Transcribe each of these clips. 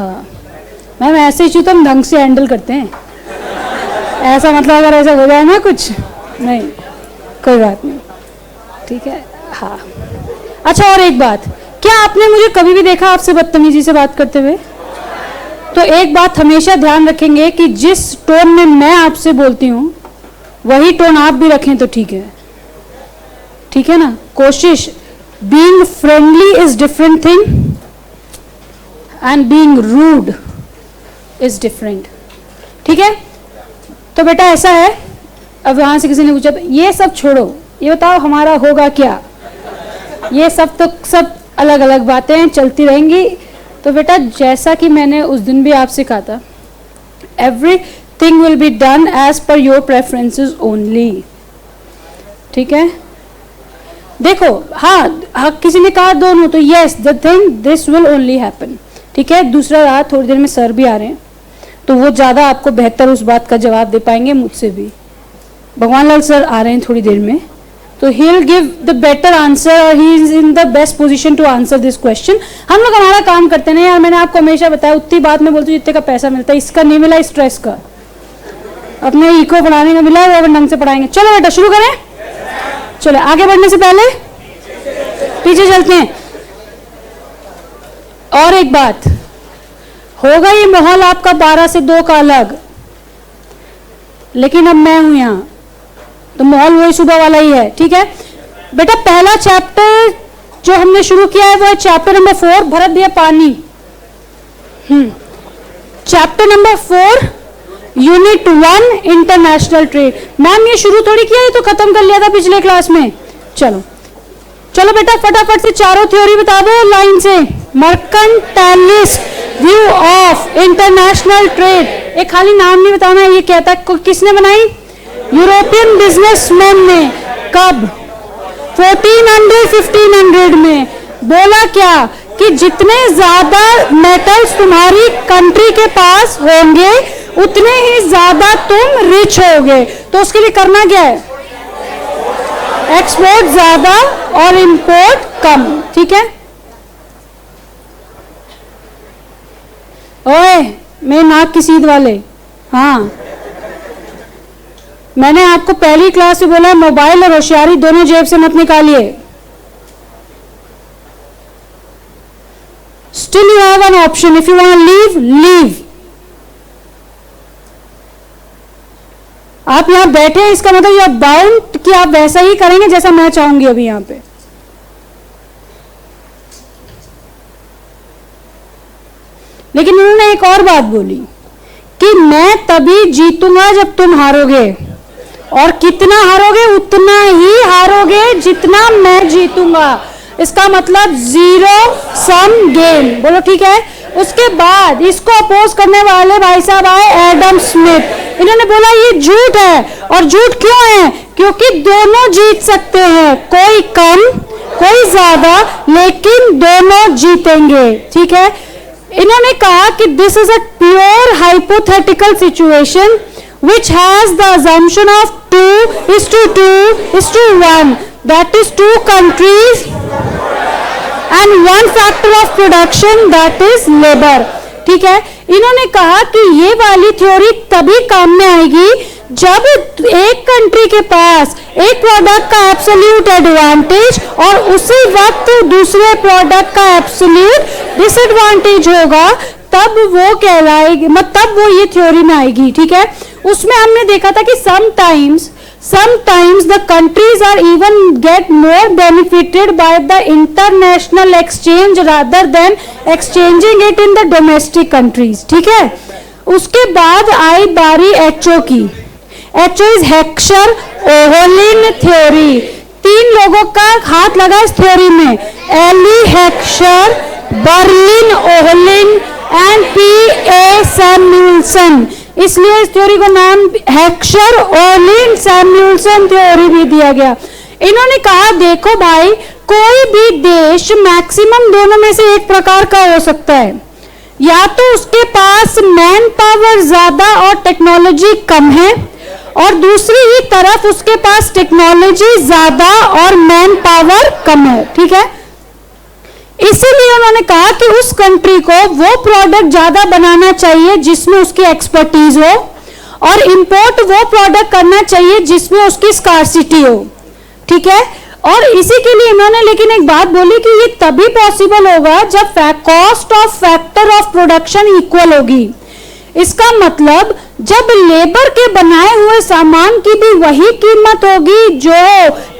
हाँ मैम ऐसे ही तो हम ढंग से हैंडल करते हैं, ऐसा मतलब अगर ऐसा हो जाए ना कुछ नहीं, कोई बात नहीं, ठीक है। हाँ अच्छा, और एक बात, क्या आपने मुझे कभी भी देखा आपसे बदतमीजी से बात करते हुए? तो एक बात हमेशा ध्यान रखेंगे कि जिस टोन में मैं आपसे बोलती हूँ वही टोन आप भी रखें तो ठीक है, ठीक है ना। कोशिश, being friendly is different thing and being rude is different, ठीक है। तो बेटा ऐसा है, अब वहां से किसी ने पूछा ये सब छोड़ो, ये बताओ हमारा होगा क्या, ये सब तो सब अलग अलग बातें चलती रहेंगी। तो बेटा जैसा कि मैंने उस दिन भी आपसे कहा था, everything will be done as per your preferences only, ठीक है। देखो हाँ किसी ने कहा दोनों, तो yes the thing this will only happen, ठीक है। दूसरा रहा, थोड़ी देर में सर भी आ रहे हैं तो वो ज़्यादा आपको बेहतर उस बात का जवाब दे पाएंगे मुझसे भी। भगवान लाल सर आ रहे हैं थोड़ी देर में, तो he will give the better answer और he is in the best position to answer this question. हम लोग हमारा काम करते हैं यार, मैंने आपको हमेशा बताया, उतनी बात मैं बोलती हूँ जितने का पैसा मिलता है, इसका नहीं मिला स्ट्रेस का, अपने इको पढ़ाने का मिला है वो ढंग से पढ़ाएंगे। चलो बेटा शुरू करें, चलो आगे बढ़ने से पहले पीछे चलते हैं। और एक बात, होगा ये माहौल आपका 12 से 2 का अलग, लेकिन अब मैं हूं यहां तो माहौल वही सुबह वाला ही है, ठीक है। बेटा पहला चैप्टर जो हमने शुरू किया है वो है चैप्टर नंबर 4, भरत दिया पानी। Chapter number 4 unit 1 international trade. Ma'am ये शुरू थोड़ी किया, ये तो खत्म कर लिया था पिछले क्लास में। चलो चलो बेटा फटाफट से चारों थ्योरी बता दो लाइन से। मर्केंटाइलिस्ट व्यू ऑफ इंटरनेशनल ट्रेड, एक खाली नाम नहीं बताना, ये कहता किसने बनाई? यूरोपियन बिजनेसमैन ने। कब? 1400-1500 में। बोला क्या कि जितने ज्यादा मेटल्स तुम्हारी कंट्री के पास होंगे उतने ही ज्यादा तुम रिच होगे। तो उसके लिए करना क्या है? एक्सपोर्ट ज्यादा और इंपोर्ट कम, ठीक है। ओए मेरे नाक की सीध वाले, हाँ मैंने आपको पहली क्लास में बोला मोबाइल और होशियारी दोनों जेब से मत निकालिए। Still you have an option, if you want leave leave. आप यहां बैठे हैं इसका मतलब यू आर बाउंड कि आप वैसा ही करेंगे जैसा मैं चाहूंगी अभी यहां पे। लेकिन उन्होंने एक और बात बोली कि मैं तभी जीतूंगा जब तुम हारोगे, और कितना हारोगे? उतना ही हारोगे जितना मैं जीतूंगा। इसका मतलब जीरो सम गेम। बोलो ठीक है। उसके बाद इसको अपोज करने वाले भाई साहब आए एडम स्मिथ। इन्होंने बोला ये झूठ है, और झूठ क्यों है? क्योंकि दोनों जीत सकते हैं, कोई कम कोई ज्यादा, लेकिन दोनों जीतेंगे, ठीक है। इन्होंने कहा कि this is a pure hypothetical situation which has the assumption of 2:2:1, that is 2 countries and 1 factor of production, that is labor, ठीक है। इन्होंने कहा कि ये वाली थ्योरी तभी काम में आएगी जब एक कंट्री के पास एक प्रोडक्ट का एब्सोल्यूट एडवांटेज और उसी वक्त दूसरे प्रोडक्ट का एब्सोल्यूट डिसएडवांटेज होगा, तब वो कहलाएगी, तब वो ये थ्योरी में आएगी, ठीक है। उसमें हमने देखा था कि sometimes the countries are even get more benefited by the international exchange rather than exchanging it in the domestic countries, ठीक है। उसके बाद आई बारी एचओ की। HO is Heckscher-Ohlin theory. 3 लोगों का हाथ लगा इस थ्योरी में, Eli Heckscher, Bertil Ohlin and P A. Samuelson. इसलिए इस थ्योरी को नाम हेक्सर-ओहलिन सैमुअल्सन थ्योरी भी दिया गया। इन्होंने कहा देखो भाई, कोई भी देश मैक्सिमम दोनों में से एक प्रकार का हो सकता है, या तो उसके पास मैन पावर ज्यादा और टेक्नोलॉजी कम है, और दूसरी ही तरफ उसके पास टेक्नोलॉजी ज्यादा और मैन पावर कम है, ठीक है। इसीलिए उन्होंने कहा कि उस कंट्री को वो प्रोडक्ट ज्यादा बनाना चाहिए जिसमें उसकी एक्सपर्टीज हो, और इंपोर्ट वो प्रोडक्ट करना चाहिए जिसमें उसकी स्कार्सिटी हो। ठीक है, और इसी के लिए इन्होंने लेकिन एक बात बोली कि ये तभी पॉसिबल होगा जब cost of factor of production equal होगी। इसका मतलब जब लेबर के बनाए हुए सामान की भी वही कीमत होगी जो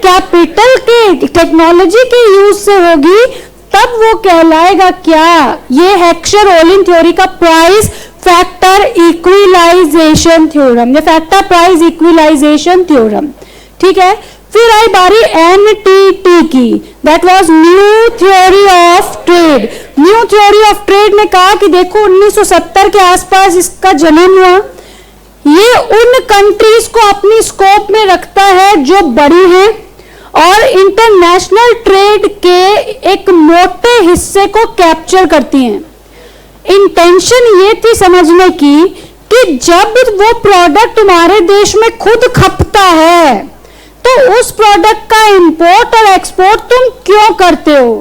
कैपिटल के टेक्नोलॉजी के यूज से होगी, तब वो कहलाएगा क्या, ये हेक्सर-ओलिन थ्योरी का प्राइस फैक्टर इक्विलाइजेशन थ्योरम, ये फैक्टर प्राइस इक्विलाइजेशन थ्योरम। ठीक है, फिर आई बारी एनटीटी की, that was new theory of trade. New theory of trade ने कहा कि देखो 1970 के आसपास इसका जन्म हुआ, ये उन कंट्रीज को अपनी स्कोप में रखता है जो बड़ी हैं और इंटरनेशनल ट्रेड के एक मोटे हिस्से को कैप्चर करती हैं। इंटेंशन ये थी समझने की कि जब वो प्रोडक्ट तुम्हारे देश में खुद खपता है तो उस प्रोडक्ट का इंपोर्ट और एक्सपोर्ट तुम क्यों करते हो।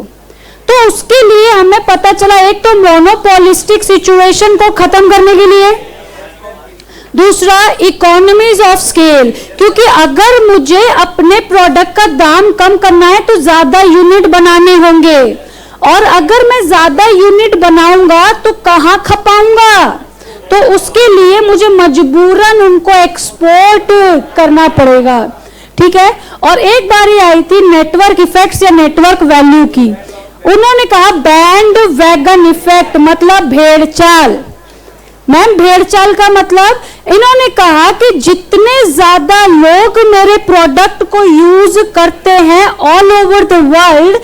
तो उसके लिए हमें पता चला, एक तो मोनोपोलिस्टिक सिचुएशन को खत्म करने के लिए, दूसरा इकोनॉमीज ऑफ स्केल, क्योंकि अगर मुझे अपने प्रोडक्ट का दाम कम करना है तो ज्यादा यूनिट बनाने होंगे, और अगर मैं ज्यादा यूनिट बनाऊंगा तो कहां खपाऊंगा, तो उसके लिए मुझे मजबूरन उनको एक्सपोर्ट करना पड़ेगा। ठीक है, और एक बारी आई थी नेटवर्क इफेक्ट्स या नेटवर्क वैल्यू की, उन्होंने कहा बैंड वैगन इफेक्ट मतलब भेड़चाल। मैम भेड़चाल का मतलब, इन्होंने कहा कि जितने ज्यादा लोग मेरे प्रोडक्ट को यूज करते हैं ऑल ओवर द वर्ल्ड,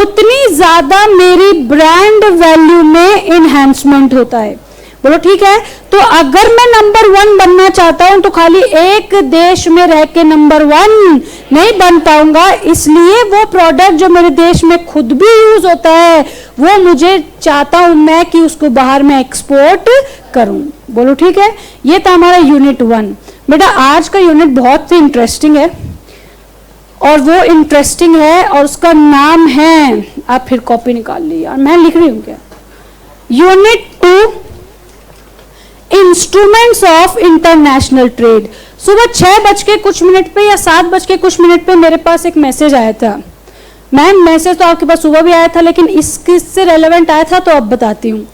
उतनी ज्यादा मेरी ब्रांड वैल्यू में इनहैंसमेंट होता है। बोलो ठीक है, तो अगर मैं नंबर 1 बनना चाहता हूं तो खाली एक देश में रह के नंबर 1 नहीं बन पाऊंगा, इसलिए वो प्रोडक्ट जो मेरे देश में खुद भी यूज होता है वो मुझे चाहता हूं मैं कि उसको बाहर में एक्सपोर्ट करूं। बोलो ठीक है, ये था हमारा यूनिट 1। बेटा आज का यूनिट बहुत ही इंटरेस्टिंग है, और वो इंटरेस्टिंग है और उसका नाम है, आप फिर कॉपी निकाल ली यार, मैं लिख रही हूं क्या, unit 2 instruments of international trade. सुबह 6:00 पे या 7:00 पे मेरे पास एक मैसेज आया था। मैम मैसेज तो आपके पास सुबह भी आया था, लेकिन इससे रेलेवेंट आया था तो अब बताती हूँ।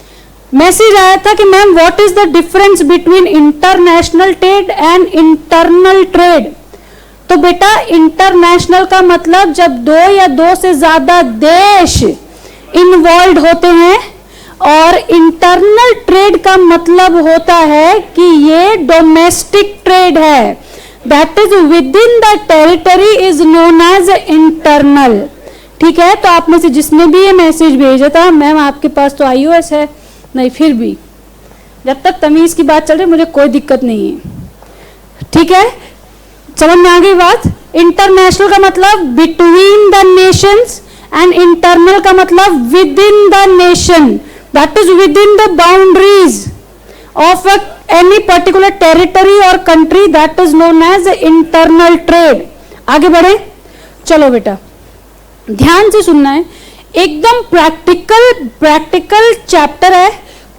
मैसेज आया था कि ma'am what is the difference between international trade and internal trade. तो बेटा इंटरनेशनल का मतलब जब 2 या 2 से ज्यादा देश इन्वॉल्व होते हैं, और इंटरनल ट्रेड का मतलब होता है कि ये डोमेस्टिक ट्रेड है, that is within the territory is known as internal. ठीक है, तो आप में से जिसने भी ये मैसेज भेजा था, मैम आपके पास तो iOS है, नहीं फिर भी जब तक तमीज की बात चल रही मुझे कोई दिक्कत नहीं है। ठीक है, समझ में आ गई बात। इंटरनेशनल का मतलब between the Nations and internal का मतलब with in the nation, that is within the boundaries of any particular territory or country, that is known as internal trade। आगे बढ़े, चलो बेटा ध्यान से सुनना है, एकदम प्रैक्टिकल चैप्टर है,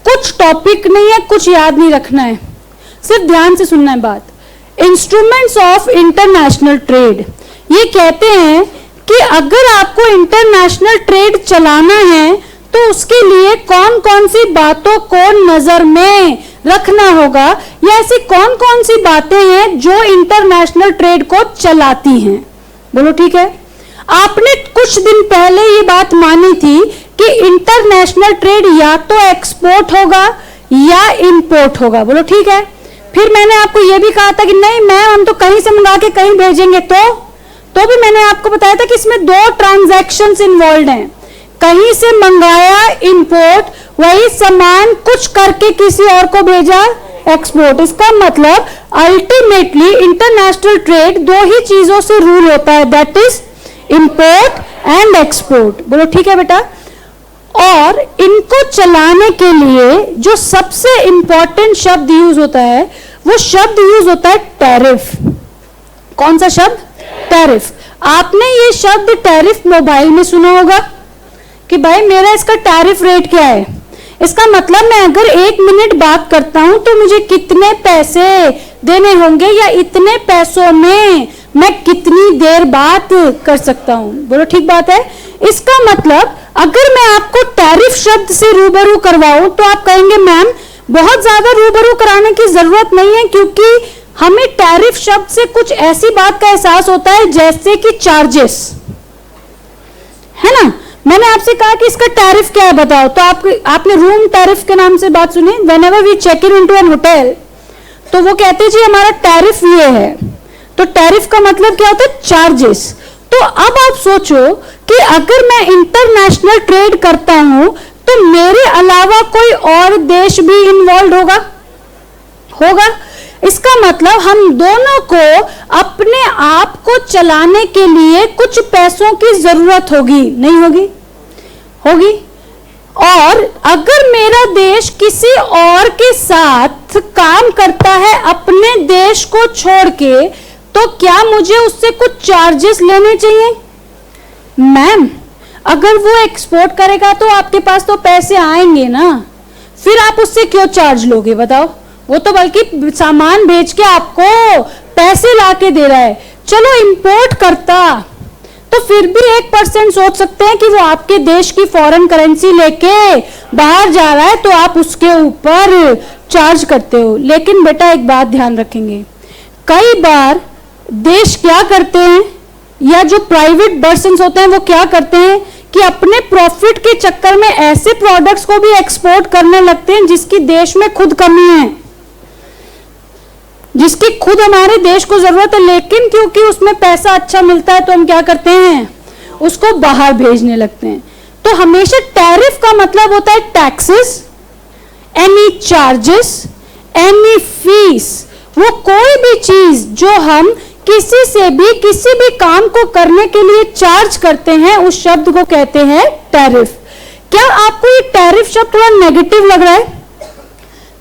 कुछ टॉपिक नहीं है, कुछ याद नहीं रखना है, सिर्फ ध्यान से सुनना है बात। इंस्ट्रूमेंट्स ऑफ इंटरनेशनल ट्रेड, ये कहते हैं कि अगर आपको इंटरनेशनल ट्रेड चलाना है तो उसके लिए कौन कौन सी बातों को नजर में रखना होगा, या ऐसी कौन कौन सी बातें हैं जो इंटरनेशनल ट्रेड को चलाती हैं। बोलो ठीक है, आपने कुछ दिन पहले ये बात मानी थी कि इंटरनेशनल ट्रेड या तो एक्सपोर्ट होगा या इंपोर्ट होगा। बोलो ठीक है, फिर मैंने आपको ये भी कहा था कि नहीं मैम हम तो कहीं से मंगा के कहीं भेजेंगे, तो भी मैंने आपको बताया था कि इसमें 2 ट्रांजैक्शंस इन्वॉल्व हैं, कहीं से मंगाया इंपोर्ट, वही सामान कुछ करके किसी और को भेजा एक्सपोर्ट। इसका मतलब अल्टीमेटली इंटरनेशनल ट्रेड 2 ही चीजों से रूल होता है, that is import and export. बोलो ठीक है बेटा, और इनको चलाने के लिए जो सबसे इंपॉर्टेंट शब्द यूज होता है वो शब्द यूज होता है टैरिफ। कौन सा शब्द? टैरिफ। आपने ये शब्द टैरिफ मोबाइल में सुना होगा, कि भाई मेरा इसका टैरिफ रेट क्या है। इसका मतलब मैं अगर 1 मिनट बात करता हूं तो मुझे कितने पैसे देने होंगे, या इतने पैसों में मैं कितनी देर बात कर सकता हूं। बोलो ठीक बात है। इसका मतलब अगर मैं आपको टैरिफ शब्द से रूबरू करवाऊं तो आप कहेंगे मैम बहुत ज्यादा रूबरू कराने की जरूरत नहीं है, क्योंकि हमें टैरिफ शब्द से कुछ ऐसी बात का एहसास होता है जैसे कि चार्जेस, है ना। मैंने आपसे कहा कि इसका टैरिफ क्या है बताओ, तो आपने रूम टैरिफ के नाम से बात सुनी। Whenever we check in into an hotel तो वो कहते जी हमारा टैरिफ ये है। तो टैरिफ का मतलब क्या होता है, चार्जेस। तो अब आप सोचो कि अगर मैं इंटरनेशनल ट्रेड करता हूं तो मेरे अलावा कोई और देश भी इन्वॉल्व होगा। इसका मतलब हम दोनों को अपने आप को चलाने के लिए कुछ पैसों की जरूरत होगी, नहीं होगी? होगी। और अगर मेरा देश किसी और के साथ काम करता है अपने देश को छोड़ के, तो क्या मुझे उससे कुछ चार्जेस लेने चाहिए? मैम अगर वो एक्सपोर्ट करेगा तो आपके पास तो पैसे आएंगे ना, फिर आप उससे क्यों चार्ज लोगे बताओ? वो तो बल्कि सामान बेच के आपको पैसे लाके दे रहा है। चलो इंपोर्ट करता तो फिर भी 1% सोच सकते हैं कि वो आपके देश की फॉरेन करेंसी लेके बाहर जा रहा है तो आप उसके ऊपर चार्ज करते हो। लेकिन बेटा एक बात ध्यान रखेंगे, कई बार देश क्या करते हैं, या जो प्राइवेट पर्सन्स होते हैं वो क्या करते हैं कि अपने प्रॉफिट के चक्कर में ऐसे प्रोडक्ट्स को भी एक्सपोर्ट करने लगते हैं जिसकी देश में खुद कमी है, जिसकी खुद हमारे देश को जरूरत है, लेकिन क्योंकि उसमें पैसा अच्छा मिलता है तो हम क्या करते हैं, उसको बाहर भेजने लगते हैं। तो हमेशा टैरिफ का मतलब होता है taxes, any charges, any fees. वो कोई भी चीज जो हम किसी से भी किसी भी काम को करने के लिए चार्ज करते हैं उस शब्द को कहते हैं टैरिफ। क्या आपको ये टैरिफ शब्द थोड़ा नेगेटिव लग रहा है?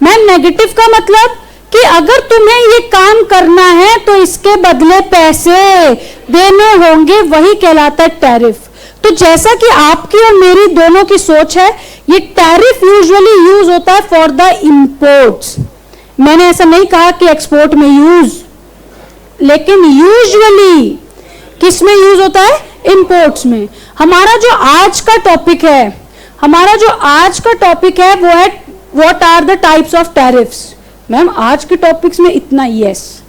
मैम नेगेटिव का मतलब कि अगर तुम्हें ये काम करना है तो इसके बदले पैसे देने होंगे, वही कहलाता है टैरिफ। तो जैसा कि आपकी और मेरी दोनों की सोच है, ये टैरिफ यूजुअली यूज होता है फॉर द इंपोर्ट्स। मैंने ऐसा नहीं कहा कि एक्सपोर्ट में यूज, लेकिन यूजुअली किस में यूज होता है, इंपोर्ट्स में। हमारा जो आज का टॉपिक है वो है what are the types of tariffs. Ma'am आज के टॉपिक्स में इतना यस,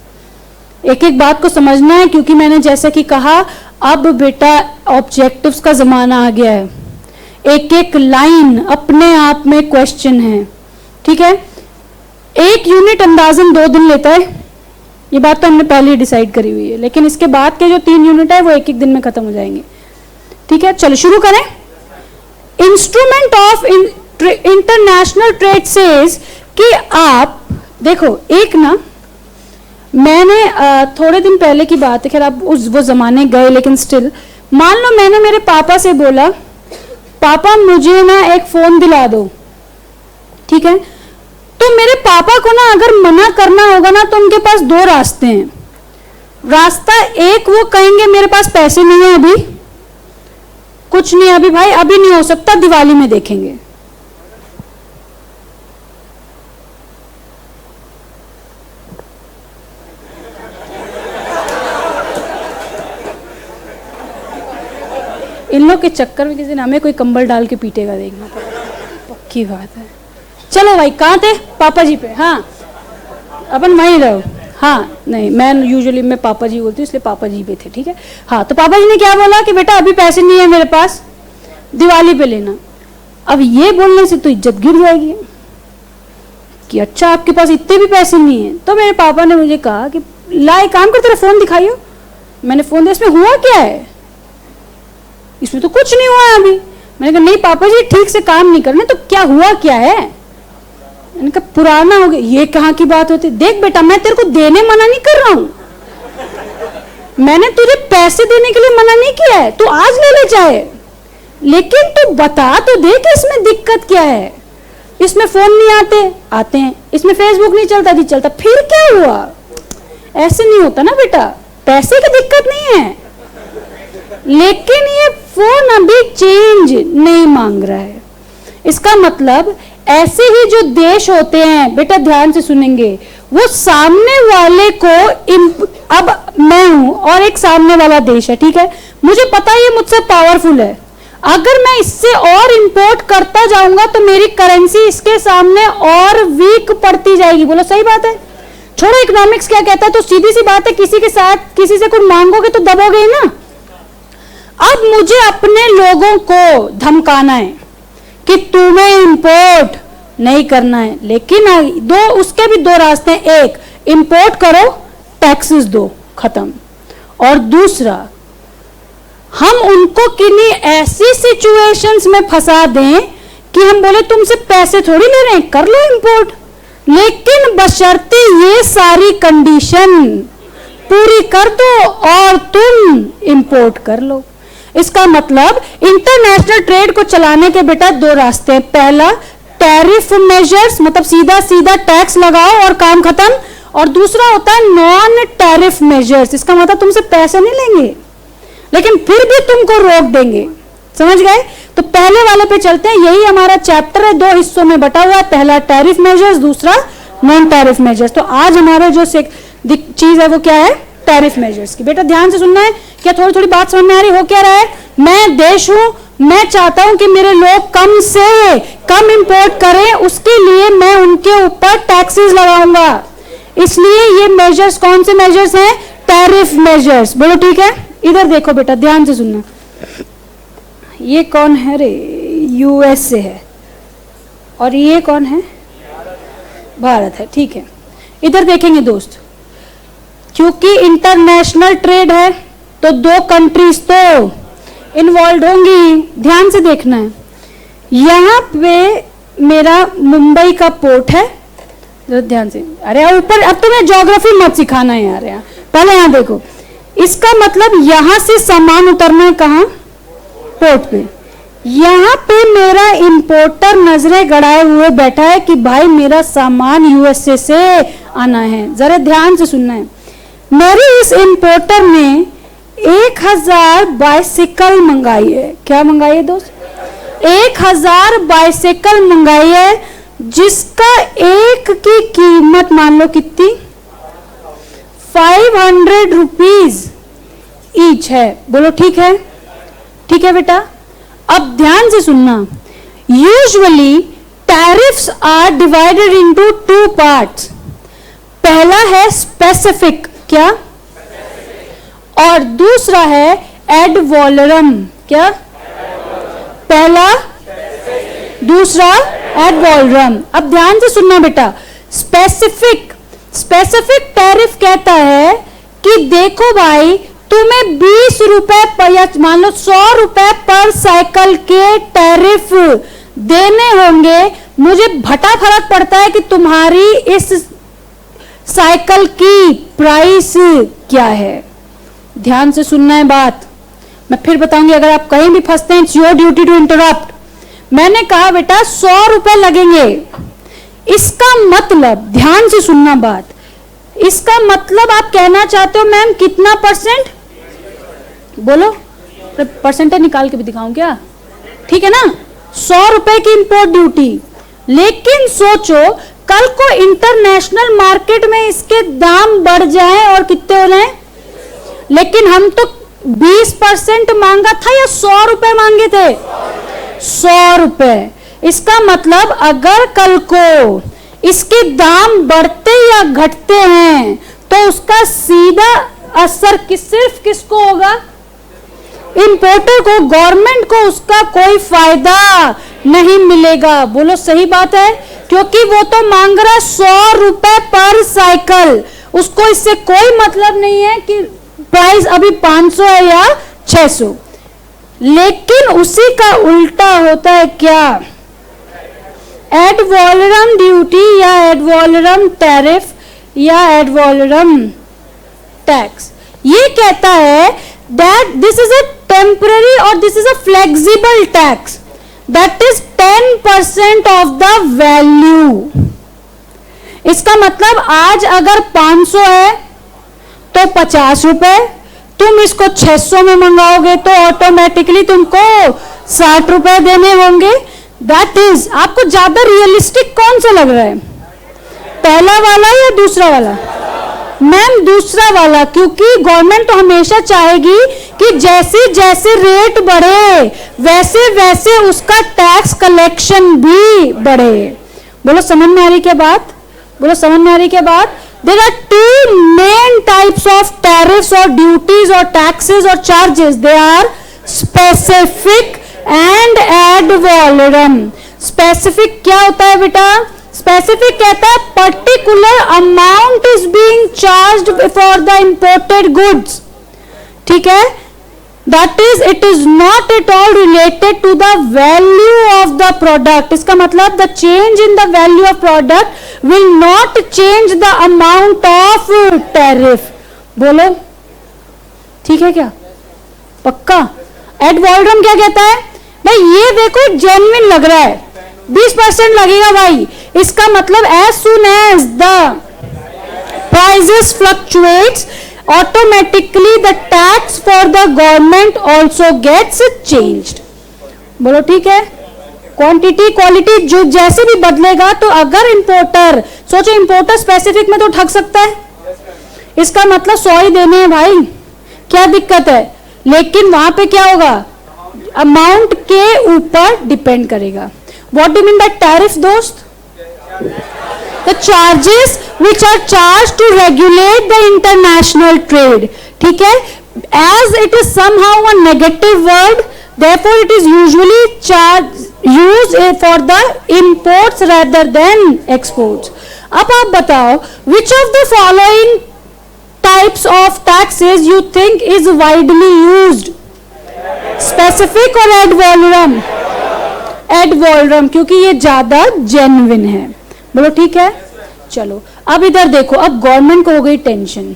एक एक बात को समझना है, क्योंकि मैंने जैसा कि कहा अब बेटा ऑब्जेक्टिव्स का जमाना आ गया है। एक एक लाइन अपने आप में क्वेश्चन है, ठीक है। एक यूनिट अंदाजन 2 दिन लेता है, ये बात तो हमने पहले ही डिसाइड करी हुई है, लेकिन इसके बाद के जो 3 यूनिट है वो एक एक दिन में खत्म हो जाएंगे, ठीक है। चलो शुरू करें। Instrument of international trade says कि आप देखो, एक ना मैंने थोड़े दिन पहले की बात है, खैर अब वो जमाने गए, लेकिन स्टिल मान लो मैंने मेरे पापा से बोला पापा मुझे ना एक फोन दिला दो, ठीक है। तो मेरे पापा को ना अगर मना करना होगा ना तो उनके पास 2 रास्ते हैं। रास्ता एक, वो कहेंगे मेरे पास पैसे नहीं है, अभी कुछ नहीं, अभी भाई अभी नहीं हो सकता, दिवाली में देखेंगे। इन लोग के चक्कर में किसी ने हमें कोई कंबल डाल के पीटेगा, देखना पक्की बात है। चलो भाई कहाँ थे, पापा जी पे, हाँ अपन वहीं रहो। हाँ नहीं, मैं यूजुअली मैं पापा जी बोलती हूँ इसलिए पापा जी पे थे, ठीक है। हाँ तो पापा जी ने क्या बोला कि बेटा अभी पैसे नहीं है मेरे पास, दिवाली पे लेना। अब ये बोलने से तो इज्जत गिर जाएगी कि अच्छा आपके पास इतने भी पैसे नहीं है। तो मेरे पापा ने मुझे कहा कि ला एक काम कर, तेरा फोन दिखाइयो। मैंने फोन दिया, इसमें हुआ क्या है? इसमें तो कुछ नहीं हुआ है अभी। मैंने कहा नहीं पापा जी ठीक से काम नहीं करने, तो क्या हुआ क्या है? मैंने कहा पुराना हो गया। ये कहाँ की बात होती, देख बेटा मैं तेरे को देने मना नहीं कर रहा हूं, मैंने तुझे पैसे देने के लिए मना नहीं किया है, तू आज ले ले चाहे, लेकिन तू बता तो दे कि इसमें दिक्कत क्या है। इसमें फोन नहीं आते हैं, इसमें फेसबुक नहीं चलता जी चलता, फिर क्या हुआ? ऐसे नहीं होता ना बेटा, पैसे की दिक्कत नहीं है, लेकिन ये फोन अभी चेंज नहीं मांग रहा है। इसका मतलब ऐसे ही जो देश होते हैं, बेटा ध्यान से सुनेंगे, वो सामने वाले को, अब मैं हूं और एक सामने वाला देश है, ठीक है, मुझे पता है ये मुझसे पावरफुल है, अगर मैं इससे और इंपोर्ट करता जाऊंगा तो मेरी करेंसी इसके सामने और वीक पड़ती जाएगी। बोलो सही बात है? छोड़ो इकोनॉमिक्स क्या कहता है, तो सीधी सी बात है, किसी के साथ किसी से कुछ मांगोगे तो दबोगे ही ना। अब मुझे अपने लोगों को धमकाना है कि तुम्हें इंपोर्ट नहीं करना है, लेकिन उसके भी दो रास्ते हैं, एक इंपोर्ट करो, टैक्सेस दो, खत्म, और दूसरा हम उनको किन्हीं ऐसी सिचुएशंस में फंसा दें कि हम बोले तुमसे पैसे थोड़ी ले रहे हैं, कर लो इंपोर्ट, लेकिन बशर्ते ये सारी कंडीशन पूरी कर दो और तुम इंपोर्ट कर लो। इसका मतलब इंटरनेशनल ट्रेड को चलाने के बेटा दो रास्ते हैं, पहला टैरिफ मेजर्स, मतलब सीधा सीधा टैक्स लगाओ और काम खत्म, और दूसरा होता है नॉन टैरिफ मेजर्स, इसका मतलब तुमसे पैसे नहीं लेंगे लेकिन फिर भी तुमको रोक देंगे। समझ गए? तो पहले वाले पे चलते हैं, यही हमारा चैप्टर है, दो हिस्सों में बटा हुआ है, पहला टैरिफ मेजर्स, दूसरा नॉन टैरिफ मेजर्स। तो आज हमारा जो चीज है वो क्या है? टैरिफ मेजर्स की। बेटा ध्यान से सुनना है, क्या थोड़ी थोड़ी बात समझ में आ रही? हो क्या रहा है? मैं देश हूं, मैं चाहता हूं कि मेरे लोग कम से कम इंपोर्ट करें, उसके लिए मैं उनके ऊपर टैक्सेस लगाऊंगा, इसलिए ये मेजर्स कौन से मेजर्स हैं? Tariff measures. बोलो ठीक है? इधर देखो बेटा, ध्यान से सुनना, ये कौन है रे? यूएस से है, और ये कौन है? भारत है, ठीक है। इधर देखेंगे दोस्त, क्योंकि इंटरनेशनल ट्रेड है तो दो कंट्रीज तो इन्वॉल्व होंगी, ध्यान से देखना है। यहां पे मेरा मुंबई का पोर्ट है, ध्यान से, अरे ऊपर, अब तुम्हें ज्योग्राफी मत सिखाना है यार, यहाँ पहले यहाँ देखो, इसका मतलब यहां से सामान उतरना है कहां? पोर्ट पे। यहां पे मेरा इंपोर्टर नजरें गड़ाए हुए बैठा है कि भाई मेरा सामान यूएसए से आना है। जरा ध्यान से सुनना है, मेरी इस इंपोर्टर ने 1000 बाइसिकल मंगाई है। क्या मंगाई है दोस्त? 1000 बाइसिकल मंगाई है, जिसका एक की कीमत मान लो कितनी? 500 रुपीज ईच है। बोलो ठीक है? ठीक है बेटा। अब ध्यान से सुनना, usually tariffs are divided into two parts. पहला है स्पेसिफिक, क्या? और दूसरा है एड वॉलरम। क्या? पहला, दूसरा एड वॉलरम। अब ध्यान से सुनना बेटा, स्पेसिफिक टैरिफ कहता है कि देखो भाई, तुम्हें 20 रुपए या मान लो 100 रुपए पर साइकिल के टैरिफ देने होंगे, मुझे भटा फर्क पड़ता है कि तुम्हारी इस साइकिल की प्राइस क्या है। ध्यान से सुनना है बात, मैं फिर बताऊंगी, अगर आप कहीं भी फंसते हैं, it's your duty to interrupt. मैंने कहा बेटा 100 रुपए लगेंगे, इसका मतलब, ध्यान से सुनना बात, इसका मतलब आप कहना चाहते हो मैम कितना परसेंट? बोलो, परसेंटेज निकाल के भी दिखाऊं क्या? ठीक है ना, 100 रुपए की इंपोर्ट ड्यूटी। लेकिन सोचो कल को इंटरनेशनल मार्केट में इसके दाम बढ़ जाएं और कितने हो जाएं, लेकिन हम तो 20% मांगा था या 100 रुपए मांगे थे? 100 रुपए। इसका मतलब अगर कल को इसके दाम बढ़ते या घटते हैं तो उसका सीधा असर सिर्फ किसको होगा? इंपोर्टर को, गवर्नमेंट को उसका कोई फायदा नहीं मिलेगा। बोलो सही बात है? क्योंकि वो तो मांग रहा है 100 रुपए पर साइकिल, उसको इससे कोई मतलब नहीं है कि प्राइस अभी 500 है या 600। लेकिन उसी का उल्टा होता है क्या? एड वॉलरम ड्यूटी या एड वॉलरम टैरिफ या एड वॉलरम टैक्स, ये कहता है that this is a temporary or this is a flexible tax that is 10% of the value। इसका मतलब आज अगर 500 है तो 50 रुपए, तुम इसको 600 में मंगाओगे तो ऑटोमेटिकली तुमको 60 रुपए देने होंगे। दैट इज, आपको ज्यादा रियलिस्टिक कौन सा लग रहा है, पहला वाला या दूसरा वाला? मैम दूसरा वाला, क्योंकि गवर्नमेंट तो हमेशा चाहेगी कि जैसे जैसे रेट बढ़े वैसे वैसे उसका टैक्स कलेक्शन भी बढ़े। बोलो समझ में आ रही क्या बात? बोलो समझ में आ रही क्या बात? There are two main types of tariffs or duties or taxes or charges. They are specific and ad valorem. Specific क्या होता है बेटा? Specific कहता है particular amount is being charged for the imported goods. ठीक है? That is, it is not at all related to the value of the product. इसका मतलब the change in the value of product will not change the amount of tariff. बोलो ठीक है क्या? पक्का? Ad valorem क्या कहता है? भाई ये देखो जेन्युइन लग रहा है, 20% लगेगा भाई, इसका मतलब as soon as the prices fluctuates, automatically the tax for the government also gets changed. बोलो ठीक है? क्वांटिटी क्वालिटी जो जैसे भी बदलेगा, तो अगर इंपोर्टर, सोचो इंपोर्टर स्पेसिफिक में तो ठग सकता है, इसका मतलब 100 ही देने हैं भाई, क्या दिक्कत है? लेकिन वहां पे क्या होगा, अमाउंट के ऊपर डिपेंड करेगा। What do mean by tariff दोस्त? The charges which are charged to regulate the international trade. ठीक है? As it is somehow a negative word, therefore it is usually used for the imports rather than exports. अब आप बताओ, which of the following types of taxes you think is widely used? Specific और ad valorem? Ad valorem, क्योंकि ये ज्यादा genuine है। बोलो ठीक है? चलो अब इधर देखो, अब गवर्नमेंट को हो गई टेंशन।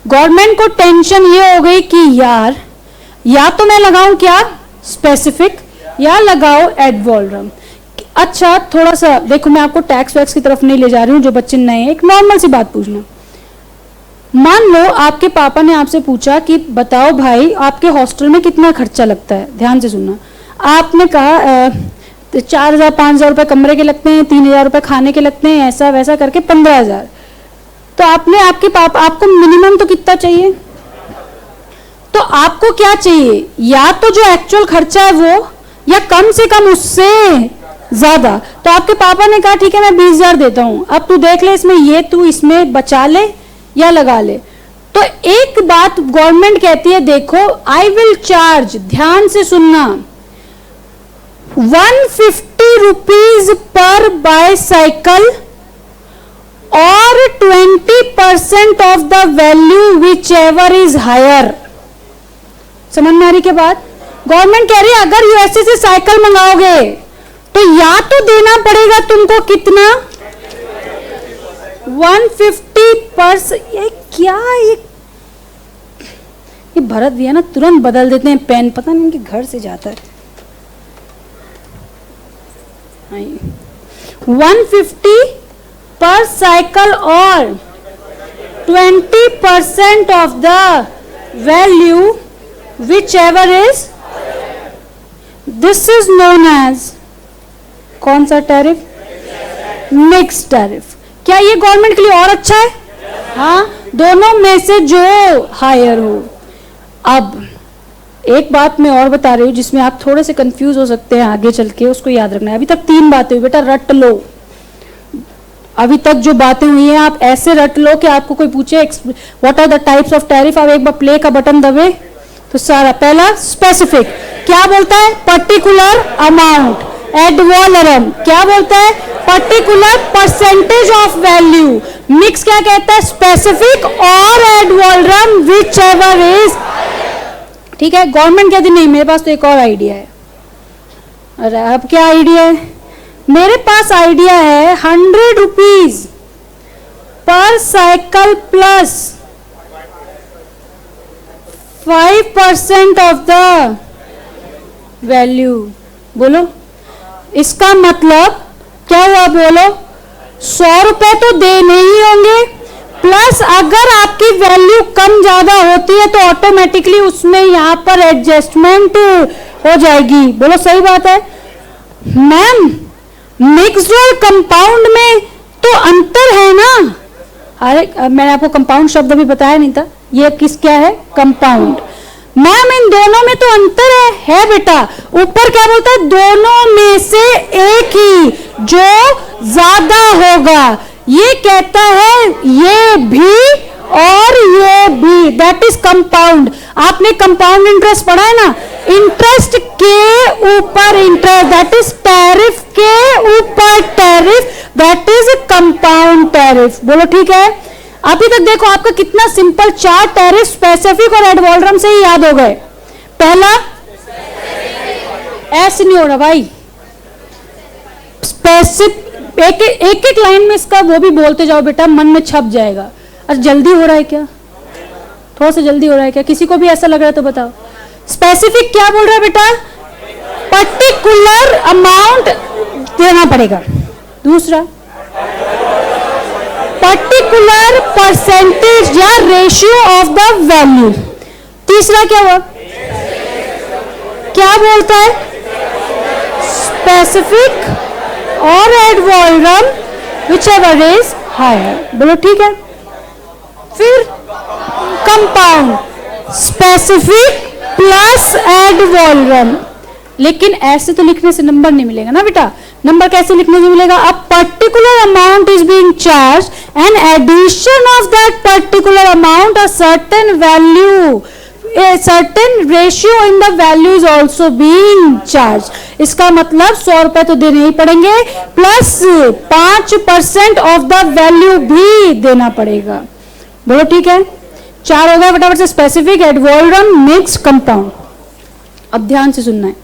गवर्नमेंट को टेंशन ये हो गई कि यार या तो मैं लगाऊं क्या स्पेसिफिक या लगाओ एड वॉलरम। अच्छा थोड़ा सा देखो, मैं आपको टैक्स वैक्स की तरफ नहीं ले जा रही हूँ, जो बच्चे नए, एक नॉर्मल सी बात पूछना। मान लो आपके पापा ने आपसे पूछा कि बताओ भाई आपके हॉस्टल में कितना खर्चा लगता है, ध्यान से सुनना। आपने कहा 4,000 5,000 रुपए कमरे के लगते हैं, 3,000 रुपए खाने के लगते हैं, ऐसा वैसा करके 15,000। तो आपने आपके पापा, आपको मिनिमम तो कितना चाहिए? तो आपको क्या चाहिए, या तो जो एक्चुअल खर्चा है वो, या कम से कम उससे ज्यादा। तो आपके पापा ने कहा ठीक है मैं 20,000 देता हूं, अब तू देख ले इसमें, ये तू इसमें बचा ले या लगा ले। तो एक बात गवर्नमेंट कहती है, देखो आई विल चार्ज, ध्यान से सुनना, 150 रुपीज पर बाईसाइकिल और 20% of the value whichever is higher. समझ में आ रही क्या बात? गवर्नमेंट कह रही है अगर यूएसए से साइकिल मंगाओगे तो या तो देना पड़ेगा तुमको कितना, 150%। ये क्या, ये भरत दिया ना, तुरंत बदल देते हैं पेन, पता नहीं कि घर से जाता है। 150 पर साइकिल और 20% of the value whichever is, this is known as कौन सा टैरिफ? Mix tariff. क्या ये गवर्नमेंट के लिए और अच्छा है? हाँ, दोनों में से जो हायर हो। अब एक बात मैं और बता रही हूँ जिसमें आप थोड़े से कंफ्यूज हो सकते हैं आगे चल के, उसको याद रखना है। अभी तक 3 बातें हुई, बेटा रट लो। अभी तक जो बातें हुई हैं आप ऐसे रट लो कि आपको कोई पूछे what are the types of tariff, आप एक बार प्ले का बटन दबे तो सारा। पहला स्पेसिफिक, क्या बोलता है? Particular amount. एड वॉलरम क्या बोलता है? Particular percentage of value. Mix क्या कहता है? स्पेसिफिक और एड वॉलरम विच एवर इज। ठीक है, गवर्नमेंट कहती नहीं, मेरे पास तो एक और आइडिया है। अरे अब क्या आइडिया है? मेरे पास आइडिया है 100 rupees per cycle plus 5% of the value. बोलो इसका मतलब क्या हुआ? बोलो 100 रुपए तो देने ही होंगे, प्लस अगर आपकी वैल्यू कम ज्यादा होती है तो ऑटोमेटिकली उसमें यहां पर एडजस्टमेंट हो जाएगी। बोलो सही बात है मैम? मिक्स्ड और कंपाउंड में तो अंतर है ना। अरे मैंने आपको कंपाउंड शब्द भी बताया नहीं था, ये किस क्या है? कंपाउंड। मैम इन दोनों में तो अंतर है बेटा। ऊपर क्या बोलता है? दोनों में से एक ही जो ज्यादा होगा। ये कहता है ये भी और ये भी, दैट इज कंपाउंड। आपने कंपाउंड इंटरेस्ट पढ़ा है ना? इंटरेस्ट के ऊपर इंटरेस्ट, दैट इज टैरिफ के ऊपर tariff, that is compound tariff. बोलो ठीक है? अभी तक देखो आपका कितना सिंपल, 4 टैरिफ स्पेसिफिक और एड वॉल्यूम से ही याद हो गए। पहला ऐसे नहीं हो रहा भाई, स्पेसिफिक एक एक लाइन में इसका वो भी बोलते जाओ बेटा, मन में छप जाएगा। अच्छा जल्दी हो रहा है क्या? थोड़ा सा जल्दी हो रहा है क्या? किसी को भी ऐसा लग रहा है तो बताओ। स्पेसिफिक क्या बोल रहा है बेटा? पर्टिकुलर अमाउंट देना पड़ेगा। दूसरा पर्टिकुलर परसेंटेज या रेशियो ऑफ द वैल्यू। तीसरा क्या हुआ? क्या बोलता है? स्पेसिफिक और ad valorem whichever is higher. बोलो ठीक है? फिर compound, specific plus ad valorem. लेकिन ऐसे तो लिखने से नंबर नहीं मिलेगा ना बेटा। नंबर कैसे लिखने से मिलेगा? A particular amount is being charge and addition of that particular amount a certain value, a certain ratio in the value is also being charged। इसका मतलब 100 रुपए तो देने ही पड़ेंगे, प्लस 5% ऑफ द वैल्यू भी देना पड़ेगा। बोलो ठीक है? 4 हो गया फटाफट से। Specific, ad valorem, mix, compound. अब ध्यान से सुनना है,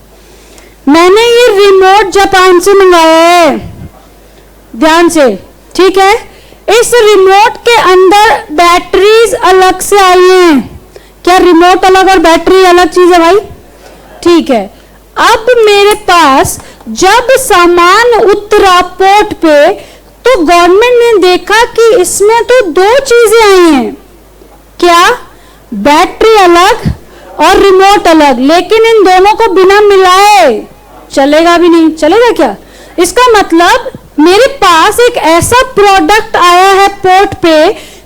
मैंने ये रिमोट जापान से मंगाया है, ध्यान से, ठीक है? इस रिमोट के अंदर बैटरीज अलग से आई हैं। क्या रिमोट अलग और बैटरी अलग चीज है भाई? ठीक है। अब मेरे पास जब सामान उतरा पोर्ट पे तो गवर्नमेंट ने देखा कि इसमें तो 2 चीजें आई हैं। क्या? बैटरी अलग और रिमोट अलग। लेकिन इन दोनों को बिना मिलाए चलेगा भी नहीं। चलेगा क्या? इसका मतलब मेरे पास एक ऐसा प्रोडक्ट आया है पोर्ट पे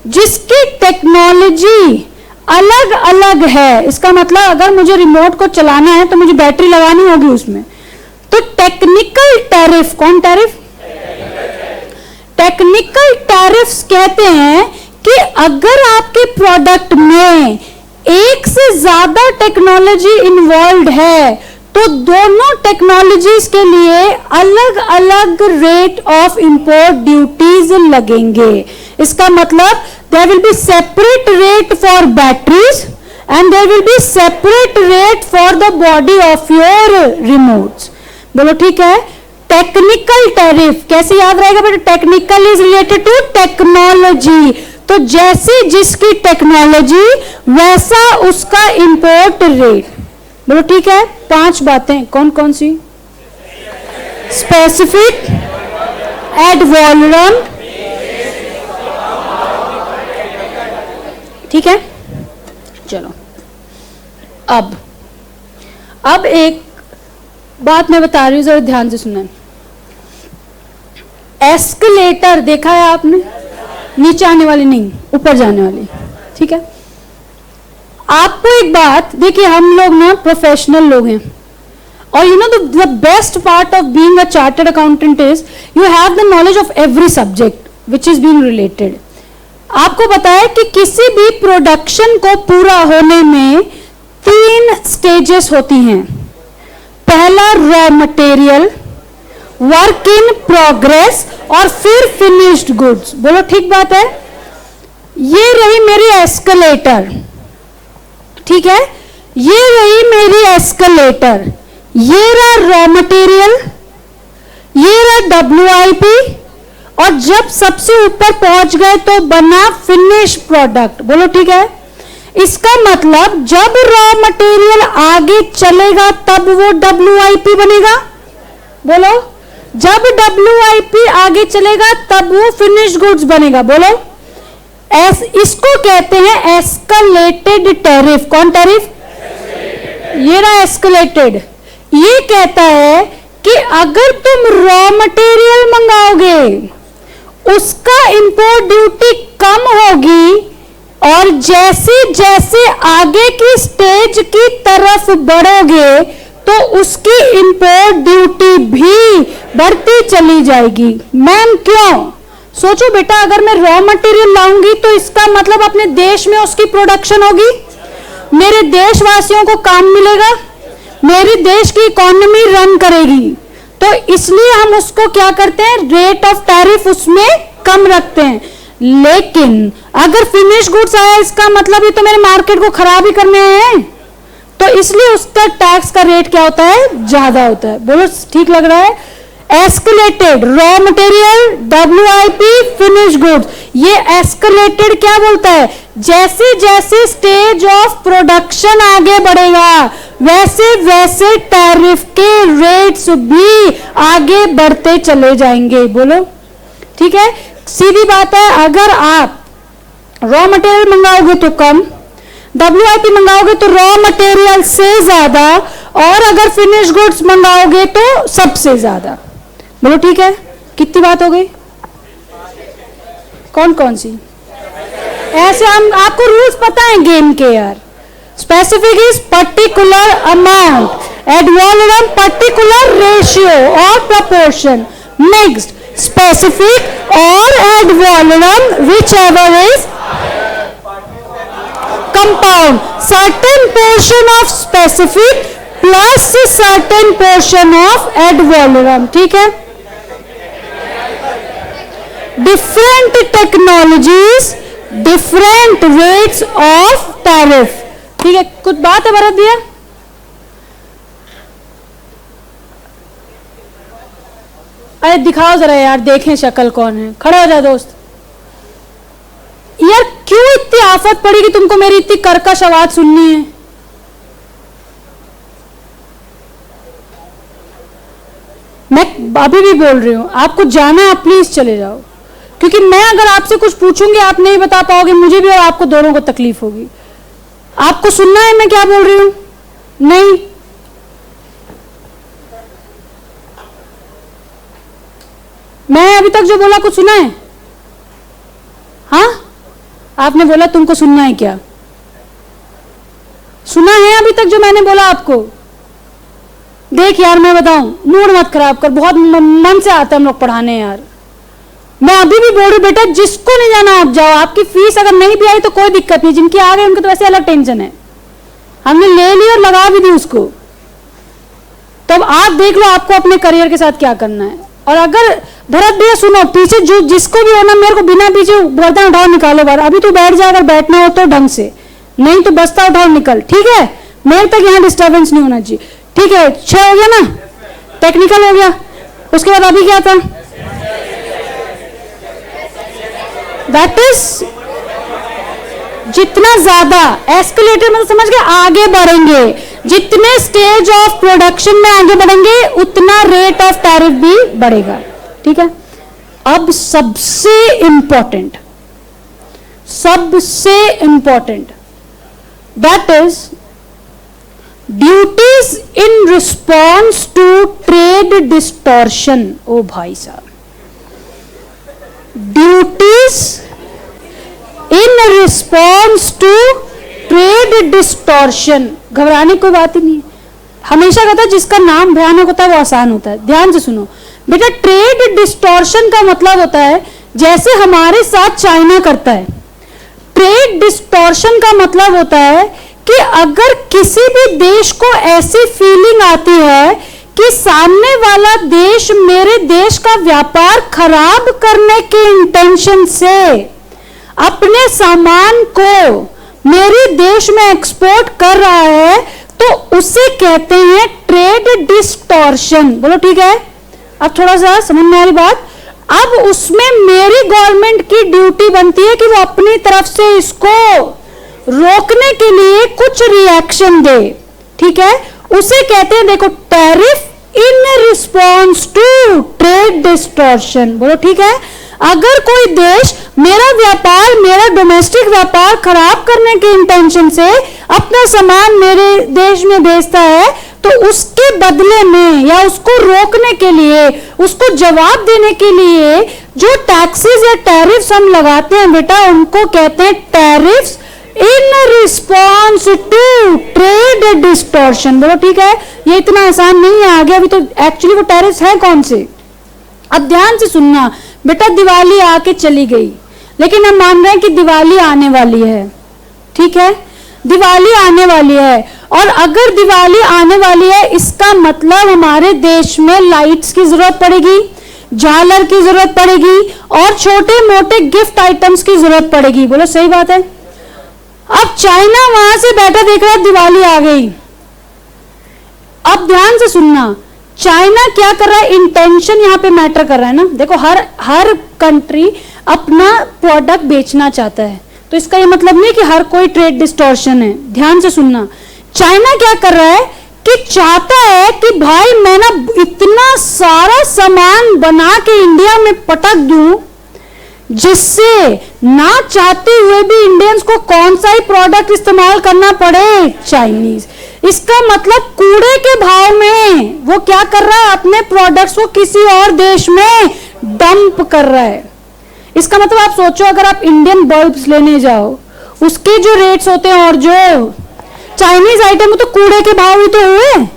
जिसकी टेक्नोलॉजी अलग अलग है। इसका मतलब अगर मुझे रिमोट को चलाना है तो मुझे बैटरी लगानी होगी उसमें। तो टेक्निकल टैरिफ, कौन टैरिफ? टेक्निकल टैरिफ्स कहते हैं कि अगर आपके प्रोडक्ट में एक से ज्यादा टेक्नोलॉजी इन्वॉल्व है तो दोनों टेक्नोलॉजीज के लिए अलग अलग रेट ऑफ इंपोर्ट ड्यूटीज लगेंगे। इसका मतलब there will be separate rate for batteries and there will be separate rate for the body of your remotes। बोलो ठीक है? टेक्निकल टैरिफ कैसे याद रहेगा बेटा? Technical is related to technology. तो जैसी जिसकी टेक्नोलॉजी वैसा उसका इंपोर्ट रेट। बोलो ठीक है? 5 बातें कौन कौन सी? स्पेसिफिक, एड वॉल्यूम, ठीक है? चलो अब एक बात मैं बता रही हूं, जरा ध्यान से सुनना। एस्केलेटर देखा है आपने? नीचे आने वाली नहीं, ऊपर जाने वाली, ठीक है? आपको एक बात देखिए, हम लोग ना प्रोफेशनल लोग हैं और you know the best part of being a chartered accountant is you have the knowledge of every subject which is being related. आपको बताया कि किसी भी प्रोडक्शन को पूरा होने में 3 स्टेजेस होती हैं। पहला raw material, work in progress और फिर फिनिश्ड गुड्स। बोलो ठीक बात है? ये रही मेरी एस्केलेटर, ठीक है? ये रही मेरी एस्केलेटर, ये रहा रॉ मटेरियल, ये रहा WIP और जब सबसे ऊपर पहुंच गए तो बना फिनिश प्रोडक्ट। बोलो ठीक है? इसका मतलब जब रॉ मटेरियल आगे चलेगा तब वो WIP बनेगा। बोलो, जब WIP आगे चलेगा तब वो फिनिश गुड्स बनेगा। बोलो, इसको कहते हैं एस्केलेटेड टैरिफ। कौन टैरिफ? ये ना एस्केलेटेड। ये कहता है कि अगर तुम रॉ मटेरियल मंगाओगे उसका इंपोर्ट ड्यूटी कम होगी, और जैसे जैसे आगे की स्टेज की तरफ बढ़ोगे तो उसकी इंपोर्ट ड्यूटी भी बढ़ती चली जाएगी। मैम क्यों? सोचो बेटा, अगर मैं रॉ मटेरियल लाऊंगी तो इसका मतलब अपने देश में उसकी प्रोडक्शन होगी, मेरे देशवासियों को काम मिलेगा, मेरे देश की इकोनॉमी रन करेगी। तो इसलिए हम उसको क्या करते हैं, रेट ऑफ टैरिफ उसमें कम रखते हैं। लेकिन अगर फिनिश गुड्स आया, इसका मतलब ये तो मेरे मार्केट को खराब ही करने हैं, तो इसलिए उसका टैक्स का रेट क्या होता है, ज्यादा होता है। बोलो ठीक लग रहा है? Escalated raw material, WIP finish goods. ये एस्केलेटेड क्या बोलता है, जैसे जैसे स्टेज ऑफ प्रोडक्शन आगे बढ़ेगा वैसे वैसे टैरिफ के रेट्स भी आगे बढ़ते चले जाएंगे। बोलो ठीक है? सीधी बात है, अगर आप रॉ मटेरियल मंगाओगे तो कम, WIP मंगाओगे तो रॉ मटेरियल से ज्यादा, और अगर फिनिश गुड्स मंगाओगे तो सबसे ज्यादा। बोलो ठीक है? कितनी बात हो गई? कौन कौन सी? ऐसे हम आपको रूल्स पता है गेम के यार। Specific is particular amount, ad valorem particular ratio और proportion, mixed specific or ad valorem whichever is compound, certain portion of specific plus certain portion of ad valorem। ठीक है? different technologies, different rates of tariff। ठीक है? कुछ बात है भरत भैया? अरे दिखाओ जरा यार, देखें शक्ल कौन है। खड़ा हो जा दोस्त। यार क्यों इतनी आफत पड़ी कि तुमको मेरी इतनी कर्कश आवाज सुननी है? मैं अभी भी बोल रही हूं, आपको जाना है आप प्लीज चले जाओ, क्योंकि मैं अगर आपसे कुछ पूछूंगी आप नहीं बता पाओगे, मुझे भी और आपको दोनों को तकलीफ होगी। आपको सुनना है मैं क्या बोल रही हूं? नहीं। मैं अभी तक जो बोला कुछ सुना है? हाँ, आपने बोला तुमको सुनना है क्या? सुना है अभी तक जो मैंने बोला आपको? देख यार मैं बताऊं, मूड मत खराब कर, बहुत मन से आता है हम लोग पढ़ाने यार। मैं अभी भी बोल रही बेटा, जिसको नहीं जाना आप जाओ, आपकी फीस अगर नहीं भी आई तो कोई दिक्कत नहीं, जिनकी आ गई उनके तो वैसे अलग टेंशन है, हमने ले ली और लगा भी दी उसको। तो अब आप देख लो आपको अपने करियर के साथ क्या करना है। और अगर भरत भैया सुनो, पीछे जो जिसको भी होना मेरे को बिना पीछे गर्दन उठाओ निकालो बाहर। अभी तो बैठ जा, अगर बैठना हो तो ढंग से, नहीं तो बस्ता उठाओ निकल। ठीक है? मेरे तक यहाँ डिस्टर्बेंस नहीं होना चाहिए। ठीक है? 6 हो गया ना? टेक्निकल हो गया। उसके बाद अभी क्या था? दैट इज जितना ज्यादा एस्केलेटर में, तो समझ गए, आगे बढ़ेंगे, जितने स्टेज ऑफ प्रोडक्शन में आगे बढ़ेंगे उतना रेट ऑफ टैरिफ भी बढ़ेगा। ठीक है? अब सबसे important that is duties in response to trade distortion. ओ भाई साहब, duties in response to trade distortion. घबराने की कोई बात ही नहीं है। हमेशा कहता है जिसका नाम भयानक होता है वो आसान होता है। ध्यान से सुनो बेटा, ट्रेड डिस्टॉर्शन का मतलब होता है जैसे हमारे साथ चाइना करता है। ट्रेड डिस्टॉर्शन का मतलब होता है कि अगर किसी भी देश को ऐसी फीलिंग आती है कि सामने वाला देश मेरे देश का व्यापार खराब करने के इंटेंशन से अपने सामान को मेरे देश में एक्सपोर्ट कर रहा है, तो उसे कहते हैं ट्रेड डिस्टॉर्शन। बोलो ठीक है? अब थोड़ा सा समझ में आ रही बात? अब उसमें मेरी गवर्नमेंट की ड्यूटी बनती है कि वो अपनी तरफ से इसको रोकने के लिए कुछ रिएक्शन दे। ठीक है? उसे कहते हैं देखो tariff in response to trade distortion. बोलो ठीक है? अगर कोई देश मेरा व्यापार, मेरा डोमेस्टिक व्यापार खराब करने के इंटेंशन से अपना सामान मेरे देश में भेजता है, तो उसके बदले में या उसको रोकने के लिए, उसको जवाब देने के लिए जो टैक्सेस या टैरिफ्स हम लगाते हैं बेटा, उनको कहते हैं tariffs in response to trade distortion. बोलो ठीक है, ये इतना आसान नहीं है आगे, अभी तो एक्चुअली वो टैरिफ्स हैं कौन से। अब ध्यान से सुनना बेटा, दिवाली आके चली गई, लेकिन हम मान रहे हैं कि दिवाली आने वाली है, ठीक है, दिवाली आने वाली है, और अगर दिवाली आने वाली है इसका मतलब हमारे देश में लाइट्स की जरूरत पड़ेगी, झालर की जरूरत पड़ेगी, और छोटे मोटे गिफ्ट आइटम्स की जरूरत पड़ेगी। बोलो सही बात है। अब चाइना वहां से बैठा देख रहा है दिवाली आ गई। अब ध्यान से सुनना, चाइना क्या कर रहा है, इंटेंशन यहां पे मैटर कर रहा है ना। देखो हर कंट्री अपना प्रोडक्ट बेचना चाहता है, तो इसका ये मतलब नहीं कि हर कोई ट्रेड डिस्टॉर्शन है। ध्यान से सुनना, चाइना क्या कर रहा है कि चाहता है कि भाई मैं ना इतना सारा सामान बना के इंडिया में पटक दूं, जिससे ना चाहते हुए भी इंडियंस को कौन सा ही प्रोडक्ट इस्तेमाल करना पड़े, चाइनीज। इसका मतलब कूड़े के भाव में वो क्या कर रहा है, अपने प्रोडक्ट्स को किसी और देश में डंप कर रहा है। इसका मतलब आप सोचो, अगर आप इंडियन बल्ब्स लेने जाओ, उसके जो रेट्स होते हैं और जो चाइनीज आइटम तो कूड़े के भाव ही तो हुए।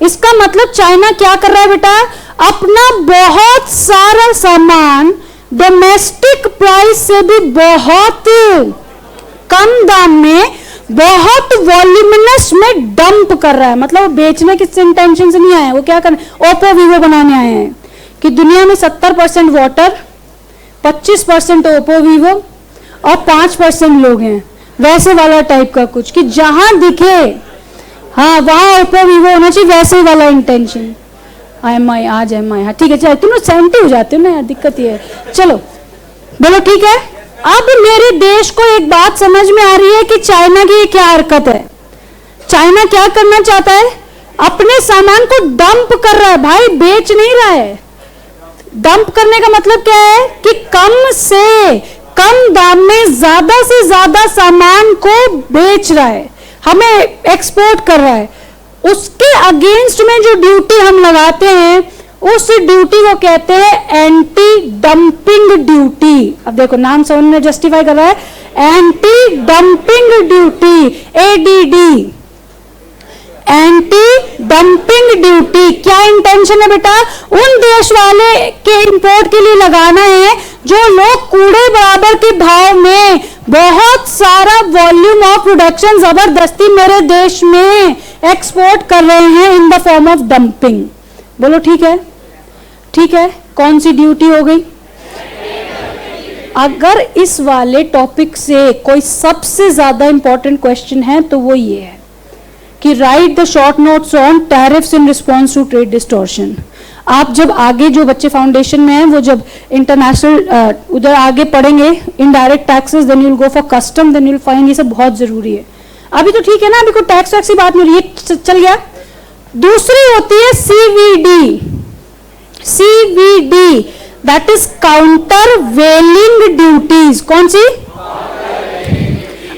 इसका मतलब चाइना क्या कर रहा है बेटा, अपना बहुत सारा सामान डोमेस्टिक प्राइस से भी बहुत कम दाम में, बहुत वॉल्यूमिनस में डंप कर रहा है। मतलब बेचने की इंटेंशन से नहीं आए, वो क्या कर ओप्पो वीवो बनाने आए हैं कि दुनिया में 70% वाटर, 25% ओप्पो वीवो और 5% लोग हैं, वैसे वाला टाइप का कुछ, कि जहां दिखे हाँ वहां ओप्पो वीवो होना चाहिए, वैसे वाला इंटेंशन। MI आज MI, हाँ ठीक है, चलो तुम लोग सहमति हो जाते हो ना यार, दिक्कत ये है। चलो बोलो ठीक है। अब मेरे देश को एक बात समझ में आ रही है कि चाइना की क्या हरकत है। चाइना क्या करना चाहता है, अपने सामान को डंप कर रहा है भाई, बेच नहीं रहा है। डंप करने का मतलब क्या है कि कम से कम दाम में ज्यादा से ज्यादा सामान को बेच रहा है, हमें एक्सपोर्ट कर रहा है। उसके अगेंस्ट में जो ड्यूटी हम लगाते हैं, उस ड्यूटी को कहते हैं एंटी डंपिंग ड्यूटी। अब देखो नाम समझ में जस्टिफाई कर रहा है, anti dumping duty, ADD, anti dumping duty. क्या इंटेंशन है बेटा, उन देश वाले के इंपोर्ट के लिए लगाना है जो लोग कूड़े बराबर के भाव में बहुत सारा वॉल्यूम ऑफ प्रोडक्शन जबरदस्ती मेरे देश में एक्सपोर्ट कर रहे हैं in the form of dumping. बोलो ठीक है, ठीक है। कौन सी ड्यूटी हो गई। अगर इस वाले टॉपिक से कोई सबसे ज्यादा इंपॉर्टेंट क्वेश्चन है तो वो ये है कि write the short notes on tariffs in response to trade distortion. आप जब आगे जो बच्चे फाउंडेशन में हैं, वो जब इंटरनेशनल उधर आगे पढ़ेंगे, indirect taxes, then you will go for custom, then you will find, ये सब बहुत जरूरी है। अभी तो ठीक है ना, अभी कोई टैक्स वैक्स की बात नहीं हो रही है, चल गया। दूसरी होती है CVD, that is countervailing duties. कौन सी।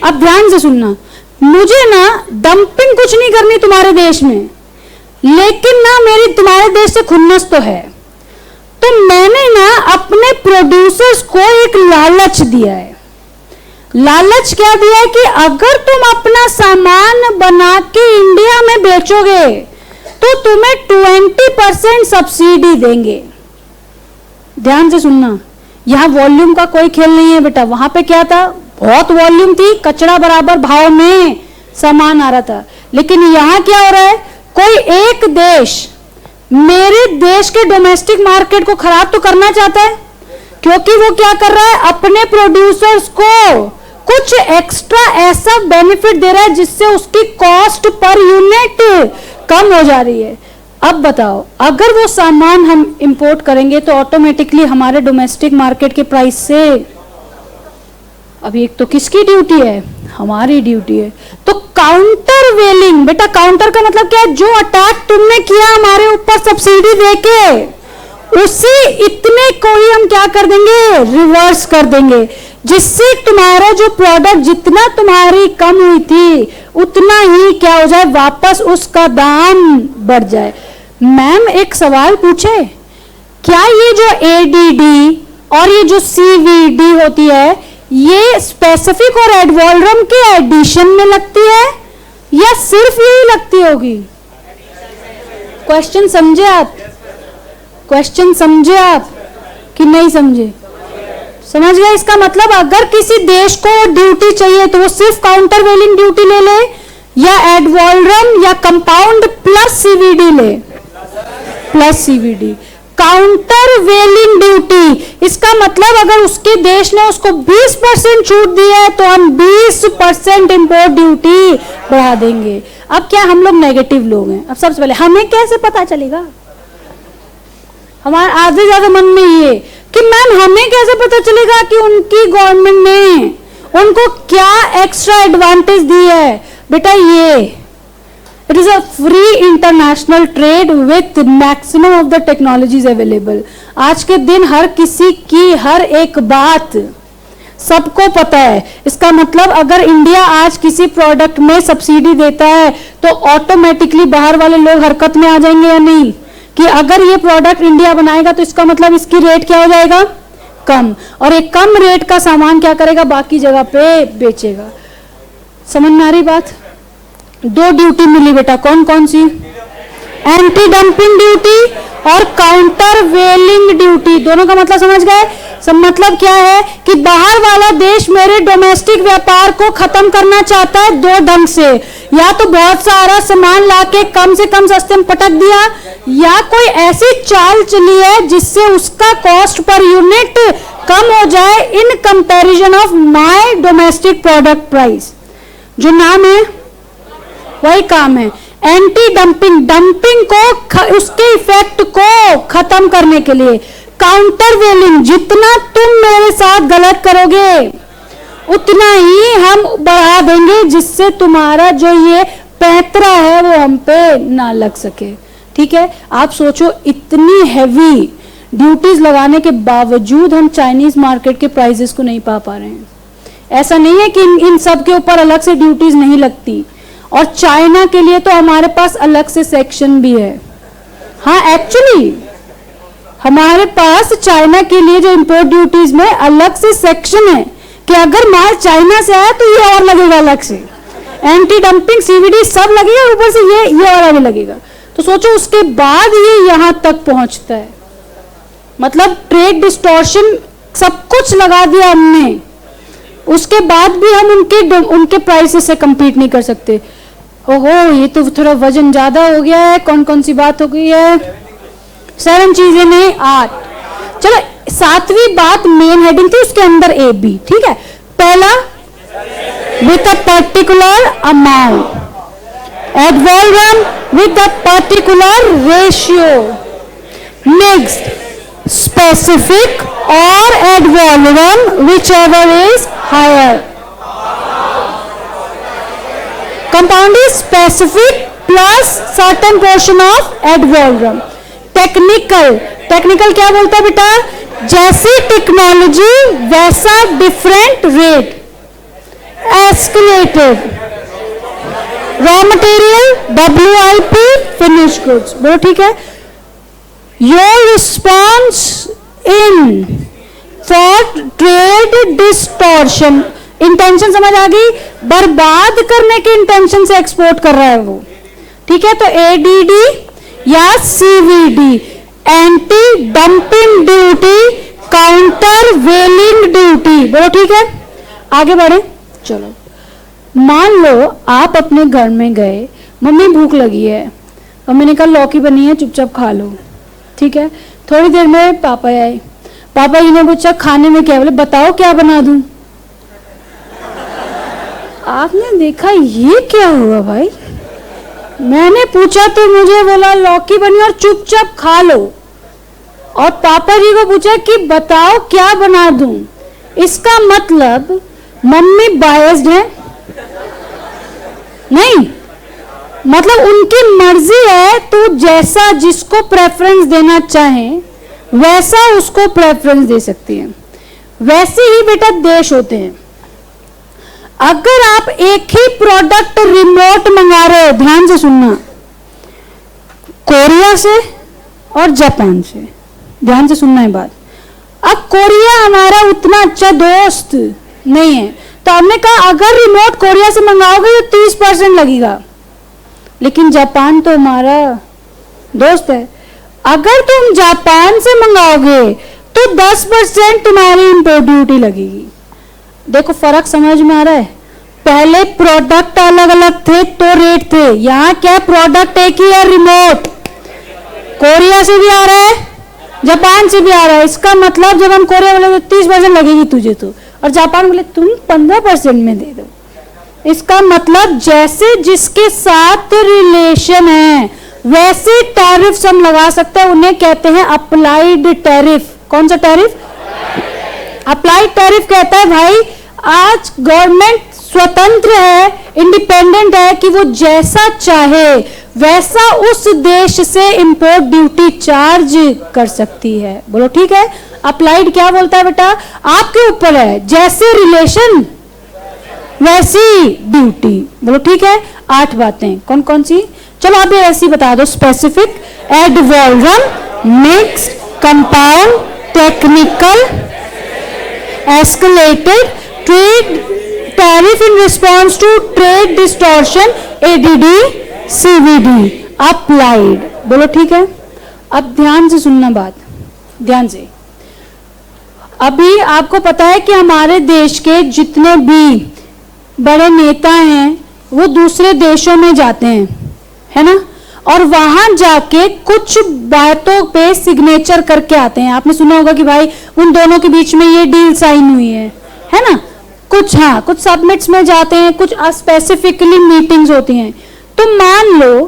अब ध्यान से सुनना, मुझे ना डंपिंग कुछ नहीं करनी तुम्हारे देश में, लेकिन ना मेरी तुम्हारे देश से खुन्नस तो है, तो मैंने ना अपने प्रोड्यूसर्स को एक लालच दिया है। लालच क्या दिया है कि अगर तुम अपना सामान बना के इंडिया में बेचोगे तो तुम्हें 20% सब्सिडी देंगे। ध्यान से सुनना, यहां वॉल्यूम का कोई खेल नहीं है बेटा। वहां पे क्या था, बहुत वॉल्यूम थी, कचरा बराबर भाव में सामान आ रहा था। लेकिन यहां क्या हो रहा है, कोई एक देश मेरे देश के डोमेस्टिक मार्केट को खराब तो करना चाहता है, क्योंकि वो क्या कर रहा है, अपने प्रोड्यूसर्स को कुछ एक्स्ट्रा ऐसा बेनिफिट दे रहा है जिससे उसकी कॉस्ट पर यूनिट कम हो जा रही है। अब बताओ, अगर वो सामान हम इंपोर्ट करेंगे तो ऑटोमेटिकली हमारे डोमेस्टिक मार्केट के प्राइस से, अभी एक तो किसकी ड्यूटी है, हमारी ड्यूटी है। तो काउंटर वेलिंग, बेटा काउंटर का मतलब क्या है, जो अटैक तुमने किया हमारे ऊपर सब्सिडी देके, उसी इतने को ही हम क्या कर देंगे, रिवर्स कर देंगे, जिससे तुम्हारा जो प्रोडक्ट जितना तुम्हारी कम हुई थी उतना ही क्या हो जाए, वापस उसका दाम बढ़ जाए। मैम एक सवाल पूछे, क्या ये जो एडीडी और ये जो सीवीडी होती है ये स्पेसिफिक और एडवॉल्रम के एडिशन में लगती है या सिर्फ यही लगती होगी? क्वेश्चन समझे आप? क्वेश्चन समझे आप कि नहीं समझे? समझ गए? इसका मतलब अगर किसी देश को ड्यूटी चाहिए तो वो सिर्फ काउंटर वेलिंग ड्यूटी ले ले या एडवॉल्रम या कंपाउंड प्लस सीवीडी ले, प्लस सीवीडी। काउंटर वेलिंग ड्यूटी, इसका मतलब अगर उसके देश ने उसको 20% छूट दी है तो हम 20% इंपोर्ट ड्यूटी बढ़ा देंगे। अब क्या हम लोग नेगेटिव लोग हैं? अब सबसे पहले हमें कैसे पता चलेगा? हमारे आधे ज्यादा मन में ये कि मैम हमें कैसे पता चलेगा कि उनकी गवर्नमेंट ने उनको क्या एक्स्ट्रा एडवांटेज दी है? बेटा ये it is a free international trade with maximum of the technologies available. आज के दिन हर किसी की हर एक बात सबको पता है। इसका मतलब अगर इंडिया आज किसी प्रोडक्ट में सब्सिडी देता है तो ऑटोमेटिकली बाहर वाले लोग हरकत में आ जाएंगे या नहीं, कि अगर ये प्रोडक्ट इंडिया बनाएगा तो इसका मतलब इसकी रेट क्या हो जाएगा, कम, और एक कम रेट का सामान क्या करेगा, बाकी जगह पे बेचेगा। समझ में आ रही बात? 2 ड्यूटी मिली बेटा, कौन कौन सी? एंटी डंपिंग ड्यूटी और काउंटर वेलिंग ड्यूटी। दोनों का मतलब समझ गए? सब मतलब क्या है कि बाहर वाला देश मेरे डोमेस्टिक व्यापार को खत्म करना चाहता है 2 ढंग से, या तो बहुत सारा सामान लाके कम से कम सस्ते में पटक दिया, या कोई ऐसी चाल चली है जिससे उसका कॉस्ट पर यूनिट कम हो जाए इन comparison of my domestic product price. जो नाम है वही काम है। एंटी डंपिंग, डंपिंग को उसके इफेक्ट को खत्म करने के लिए। काउंटर वेलिंग, जितना तुम मेरे साथ गलत करोगे उतना ही हम बढ़ा देंगे जिससे तुम्हारा जो ये पैतरा है वो हम पे ना लग सके। ठीक है? आप सोचो इतनी हैवी ड्यूटीज लगाने के बावजूद हम चाइनीज मार्केट के प्राइसेस को नहीं पा रहे हैं। ऐसा नहीं है कि इन सब के ऊपर अलग से ड्यूटीज नहीं लगती, और चाइना के लिए तो हमारे पास अलग से सेक्शन भी है। हाँ एक्चुअली हमारे पास चाइना के लिए जो इंपोर्ट ड्यूटीज में अलग से सेक्शन है कि अगर माल चाइना से आया तो ये और लगेगा अलग से, एंटी डंपिंग सीवीडी सब लगेगा, ऊपर से ये वाला भी लगेगा। तो सोचो उसके बाद ये यहां तक पहुंचता है, मतलब ट्रेड डिस्टॉर्शन सब कुछ लगा दिया हमने, उसके बाद भी हम उनके प्राइसेस से compete नहीं कर सकते। ओहो ये तो थोड़ा वजन ज्यादा हो गया है। कौन कौन सी बात हो गई है? 7 चीजें नहीं 8। चलो 7वीं बात मेन हेडिंग थी, उसके अंदर ए बी। ठीक है? पहला with a particular amount, ad valorem with a particular ratio. Next specific और ad valorem whichever is higher. Compound is specific plus certain portion of advalorem. Technical, technical क्या बोलता है बेटा? जैसी टेक्नोलॉजी वैसा different rate, escalated. Raw material WIP, finish goods. बोलो ठीक है? Your response in for trade distortion, intention समझ आ गई? बर्बाद करने के इंटेंशन से एक्सपोर्ट कर रहा है वो। ठीक है? तो एडीडी या CVD, anti dumping duty, countervailing duty. बोलो ठीक है? आगे बढ़े। चलो मान लो आप अपने घर में गए, मम्मी भूख लगी है, मम्मी ने कहा लौकी बनी है चुपचाप खा लो। ठीक है? थोड़ी देर में पापा आए, पापा जी ने पूछा खाने में क्या? बोले बताओ क्या बना दूं। आपने देखा ये क्या हुआ भाई? मैंने पूछा तो मुझे बोला लौकी बनी और चुपचाप खा लो, और पापा जी को पूछा कि बताओ क्या बना दूं। इसका मतलब मम्मी बायस्ड है नहीं, मतलब उनकी मर्जी है, तो जैसा जिसको प्रेफरेंस देना चाहे वैसा उसको प्रेफरेंस दे सकती है। वैसे ही बेटा देश होते हैं। अगर आप एक ही प्रोडक्ट रिमोट मंगा रहे हो, ध्यान से सुनना, कोरिया से और जापान से, ध्यान से सुनना है बात। अब कोरिया हमारा उतना अच्छा दोस्त नहीं है, तो हमने कहा अगर रिमोट कोरिया से मंगाओगे तो 30% लगेगा, लेकिन जापान तो हमारा दोस्त है। अगर तुम जापान से मंगाओगे तो 10% तुम्हारी इंपोर्ट ड्यूटी लगेगी। देखो फर्क समझ में आ रहा है? पहले प्रोडक्ट अलग अलग थे तो रेट थे, यहाँ क्या प्रोडक्ट एक ही है, रिमोट कोरिया से भी आ रहा है, जापान से भी आ रहा है। इसका मतलब जब हम कोरिया बोले तो 30% लगेगी तुझे तो, और जापान बोले तुम 15% में दे दो। इसका मतलब जैसे जिसके साथ रिलेशन है वैसे टैरिफ हम लगा सकते हैं, उन्हें कहते हैं अप्लाइड टैरिफ। कौन सा टैरिफ? अप्लाइड टैरिफ कहता है भाई आज गवर्नमेंट स्वतंत्र है, इंडिपेंडेंट है कि वो जैसा चाहे वैसा उस देश से इंपोर्ट ड्यूटी चार्ज कर सकती है। बोलो ठीक है। अप्लाइड क्या बोलता है बेटा? आपके ऊपर है, जैसे रिलेशन वैसी ड्यूटी। बोलो ठीक है। 8 बातें कौन कौन सी? चलो आप ऐसी बता दो। Specific, ad valorem, mix, compound, technical, escalated, trade tariff in response to trade distortion, ADD, CVD, applied. बोलो ठीक है। अब ध्यान से सुनना बात, ध्यान से। अभी आपको पता है कि हमारे देश के जितने भी बड़े नेता हैं वो दूसरे देशों में जाते हैं, है ना, और वहां जाके कुछ बातों पे सिग्नेचर करके आते हैं। आपने सुना होगा कि भाई उन दोनों के बीच में ये डील साइन हुई है ना। कुछ हाँ कुछ सबमिट्स में जाते हैं, कुछ स्पेसिफिकली मीटिंग्स होती हैं। तो मान लो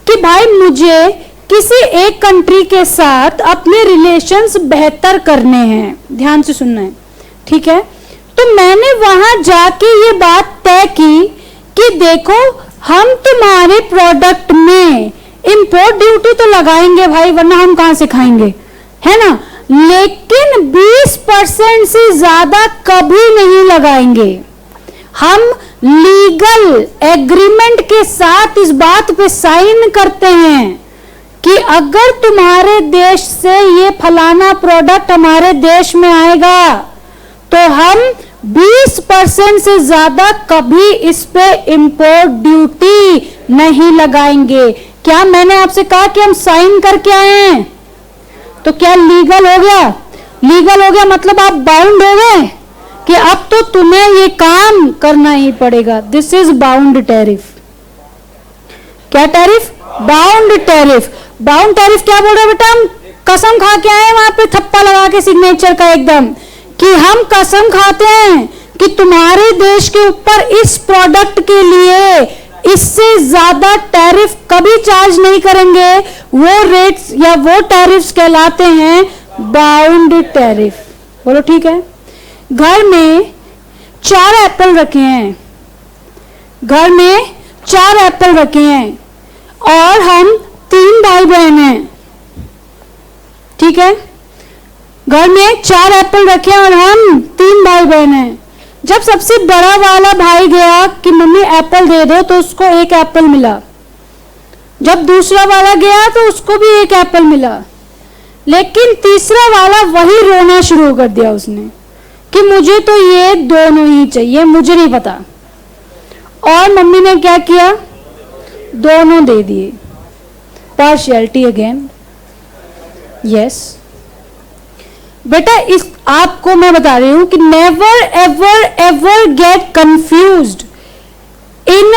कि भाई मुझे किसी एक कंट्री के साथ अपने रिलेशंस बेहतर करने हैं, ध्यान से सुनना है, ठीक है। तो मैंने वहां जाके ये बात तय की कि देखो हम तुम्हारे प्रोडक्ट में इंपोर्ट ड्यूटी तो लगाएंगे भाई, वरना हम कहां से खाएंगे, है ना, लेकिन 20% से ज्यादा कभी नहीं लगाएंगे। हम लीगल एग्रीमेंट के साथ इस बात पे साइन करते हैं कि अगर तुम्हारे देश से ये फलाना प्रोडक्ट हमारे देश में आएगा तो हम 20% से ज्यादा कभी इस पे इंपोर्ट ड्यूटी नहीं लगाएंगे। क्या मैंने आपसे कहा कि हम साइन करके आए हैं? तो क्या लीगल हो गया? लीगल हो गया मतलब आप बाउंड हो गए कि अब तो तुम्हें ये काम करना ही पड़ेगा। This is bound tariff. क्या tariff? Bound tariff. Bound tariff क्या बोल रहे हैं बेटा? हम कसम खा के आए वहां पे थप्पा लगा के सिग्नेचर का एकदम, कि हम कसम खाते हैं कि तुम्हारे देश के ऊपर इस प्रोडक्ट के लिए इससे ज्यादा टैरिफ कभी चार्ज नहीं करेंगे। वो रेट्स या वो टैरिफ्स कहलाते हैं बाउंड टैरिफ। बोलो ठीक है। घर में 4 एप्पल रखे हैं, घर में 4 एप्पल रखे हैं और हम 3 भाई बहन हैं, ठीक है। घर में 4 एप्पल रखे हैं और हम 3 भाई बहन हैं। जब सबसे बड़ा वाला भाई गया कि मम्मी एप्पल दे दो तो उसको 1 एप्पल मिला। जब दूसरा वाला गया तो उसको भी 1 एप्पल मिला, लेकिन तीसरा वाला वही रोना शुरू कर दिया उसने कि मुझे तो ये दोनों ही चाहिए, मुझे नहीं पता। और मम्मी ने क्या किया? दोनों दे दिए। Partiality again. यस बेटा, इस आपको मैं बता रही हूं कि never ever ever get confused in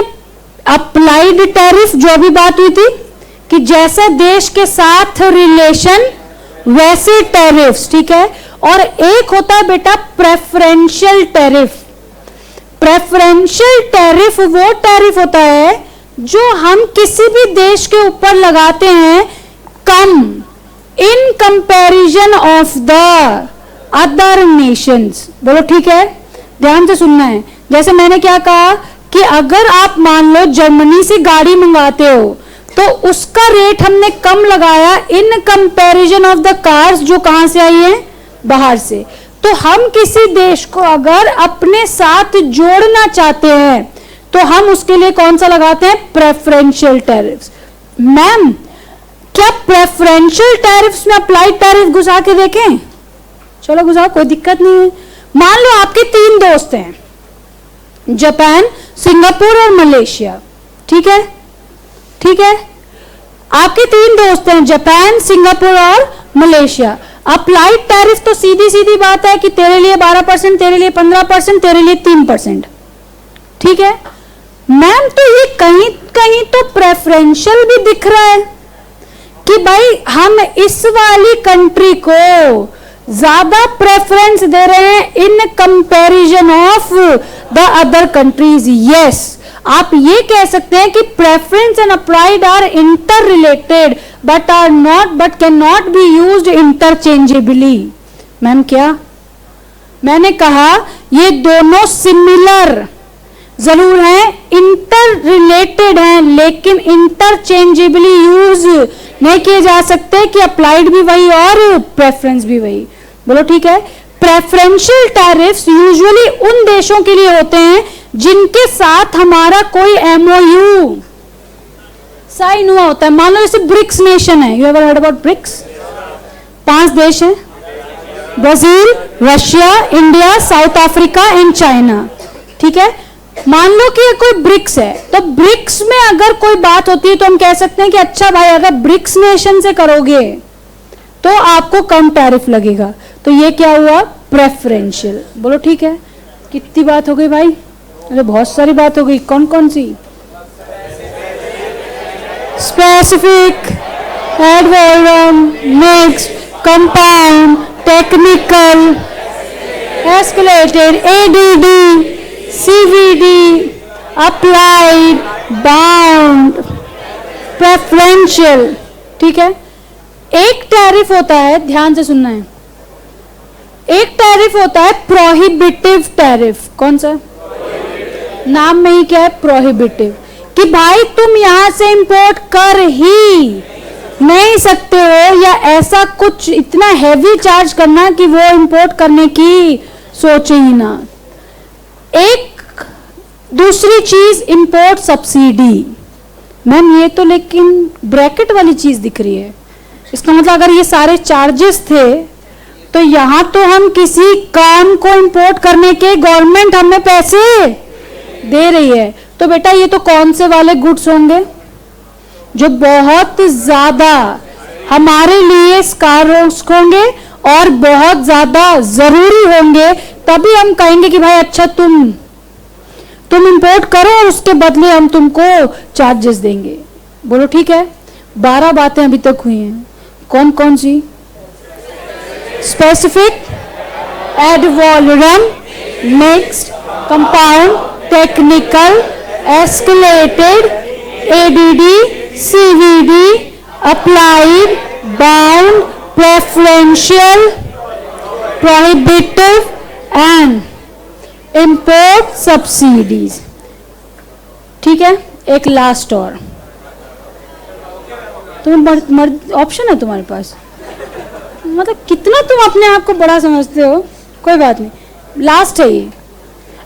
applied tariff. जो भी बात हुई थी कि जैसे देश के साथ रिलेशन वैसे टैरिफ्स, ठीक है। और एक होता है बेटा प्रेफरेंशियल टैरिफ। प्रेफरेंशियल टैरिफ वो टैरिफ होता है जो हम किसी भी देश के ऊपर लगाते हैं कम in comparison of the other nations. बोलो ठीक है। ध्यान से सुनना है। जैसे मैंने क्या कहा कि अगर आप मान लो जर्मनी से गाड़ी मंगाते हो तो उसका रेट हमने कम लगाया इन कंपैरिजन ऑफ द कार्स जो कहां से आई है, बाहर से। तो हम किसी देश को अगर अपने साथ जोड़ना चाहते हैं तो हम उसके लिए कौन सा लगाते हैं, प्रेफरेंशियल टैरिफ्स। मैम क्या प्रेफरेंशियल टैरिफ्स में अप्लाइड टैरिफ घुसा के देखें? चलो घुसाओ, कोई दिक्कत नहीं है। मान लो आपके 3 दोस्त हैं, जापान, सिंगापुर और मलेशिया, ठीक है, ठीक है। आपके 3 दोस्त हैं, जापान, सिंगापुर और मलेशिया। अप्लाइड टैरिफ तो सीधी सीधी बात है कि तेरे लिए 12%, तेरे लिए 15%, तेरे लिए 3%, ठीक है। मैम तो ये कहीं कहीं तो प्रेफरेंशियल भी दिख रहा है कि भाई हम इस वाली कंट्री को ज्यादा प्रेफरेंस दे रहे हैं in comparison of the other countries. Yes, आप ये कह सकते हैं कि preference and applied are interrelated but cannot be used interchangeably. Ma'am क्या मैंने कहा, ये दोनों सिमिलर जरूर हैं, इंटर रिलेटेड हैं, लेकिन इंटरचेंजेबली यूज नहीं किए जा सकते कि अप्लाइड भी वही और प्रेफरेंस भी वही। बोलो ठीक है। प्रेफरेंशियल टैरिफ्स यूजुअली उन देशों के लिए होते हैं जिनके साथ हमारा कोई एमओयू साइन हुआ होता है। मान लो जैसे ब्रिक्स नेशन है, you ever heard about BRICS? 5 देश हैं, Brazil, Russia, India, South Africa and China, ठीक है। मान लो कि कोई ब्रिक्स है, तो ब्रिक्स में अगर कोई बात होती है तो हम कह सकते हैं कि अच्छा भाई अगर ब्रिक्स नेशन से करोगे तो आपको कम टैरिफ लगेगा। तो ये क्या हुआ, प्रेफरेंशियल। बोलो ठीक है। कितनी बात हो गई भाई? अरे बहुत सारी बात हो गई। कौन कौन सी? Specific, ad volume, mixed, compound, technical, escalated, ADD, CVD, applied, bound, preferential, ठीक है। एक टैरिफ होता है, ध्यान से सुनना है, एक टैरिफ होता है प्रोहिबिटिव टैरिफ। कौन सा? नाम में ही क्या है, प्रोहिबिटिव, कि भाई तुम यहां से इंपोर्ट कर ही नहीं सकते हो, या ऐसा कुछ इतना हैवी चार्ज करना कि वो इंपोर्ट करने की सोचे ही ना। एक दूसरी चीज इंपोर्ट सब्सिडी। मैम ये तो लेकिन ब्रैकेट वाली चीज दिख रही है, इसका मतलब अगर ये सारे चार्जेस थे तो यहां तो हम किसी काम को इंपोर्ट करने के गवर्नमेंट हमें पैसे दे रही है। तो बेटा ये तो कौन से वाले गुड्स होंगे जो बहुत ज्यादा हमारे लिए स्कार्स होंगे और बहुत ज्यादा जरूरी होंगे, तभी हम कहेंगे कि भाई अच्छा तुम इंपोर्ट करो और उसके बदले हम तुमको चार्जेस देंगे। बोलो ठीक है। 12 बातें अभी तक हुई हैं। कौन कौन सी? Specific, ad volume, mixed, compound, technical, escalated, ADD, CVD, applied, bound, preferential, prohibitive and import subsidies, ठीक है। एक लास्ट और तुम ऑप्शन है तुम्हारे पास, मतलब कितना तुम अपने आप को बड़ा समझते हो। कोई बात नहीं, लास्ट है ये।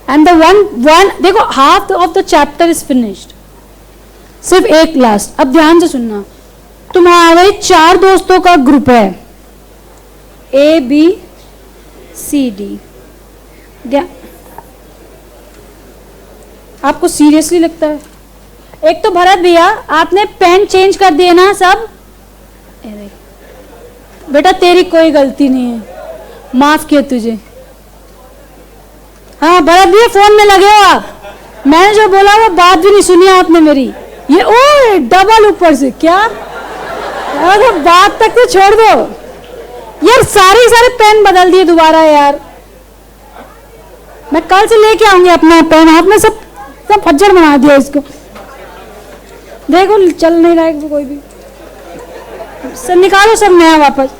एंड द वन देखो, half of the chapter is finished, सिर्फ एक लास्ट। अब ध्यान से सुनना, तुम्हारे 4 दोस्तों का ग्रुप है, ए बी सी डी। आपको सीरियसली लगता है? एक तो भरत भैया आपने पेन चेंज कर दिए ना सब। बेटा तेरी कोई गलती नहीं है, माफ किया तुझे। हाँ भरत भैया फोन में लगे हो आप, मैंने जो बोला वो बात भी नहीं सुनी आपने मेरी। ये ओ डबल ऊपर से क्या, अरे बात तक तो छोड़ दो यार। सारे पेन बदल दिए दोबारा यार। मैं कल से लेके आऊंगी अपना पेन, आपने सब फज्जर बना दिया इसको। देखो चल नहीं रहा है कोई भी, सब निकालो, सब नया वापस।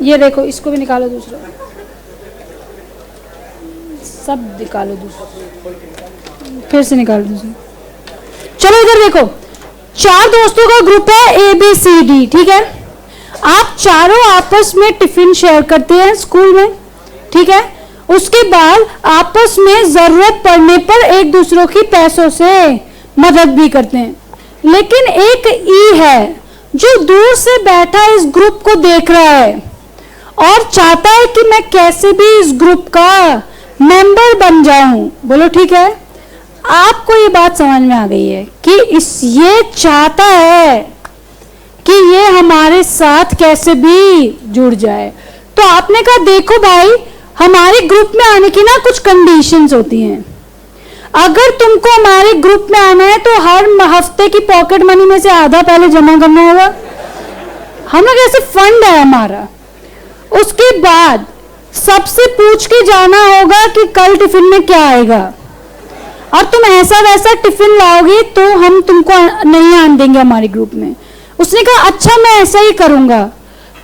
ये देखो इसको भी निकालो, दूसरा सब निकालो, दूसरा फिर से निकालो दूसरा। चलो इधर देखो, 4 दोस्तों का ग्रुप है ABCD, ठीक है। आप चारों आपस में टिफिन शेयर करते हैं स्कूल में, ठीक है। उसके बाद आपस में जरूरत पड़ने पर एक दूसरों की पैसों से मदद भी करते हैं। लेकिन एक ई है जो दूर से बैठा इस ग्रुप को देख रहा है और चाहता है कि मैं कैसे भी इस ग्रुप का मेंबर बन जाऊं। बोलो ठीक है। आपको ये बात समझ में आ गई है कि ये चाहता है कि ये हमारे साथ कैसे भी जुड़ जाए। तो आपने कहा देखो भाई, हमारे ग्रुप में आने की ना कुछ कंडीशंस होती हैं। अगर तुमको हमारे ग्रुप में आना है तो हर हफ्ते की पॉकेट मनी में से आधा पहले जमा करना होगा। हम लोग ऐसे फंड है हमारा। उसके बाद सबसे पूछ के जाना होगा कि कल टिफिन में क्या आएगा, और तुम ऐसा वैसा टिफिन लाओगे तो हम तुमको नहीं आने देंगे हमारे ग्रुप में। उसने कहा अच्छा मैं ऐसा ही करूंगा।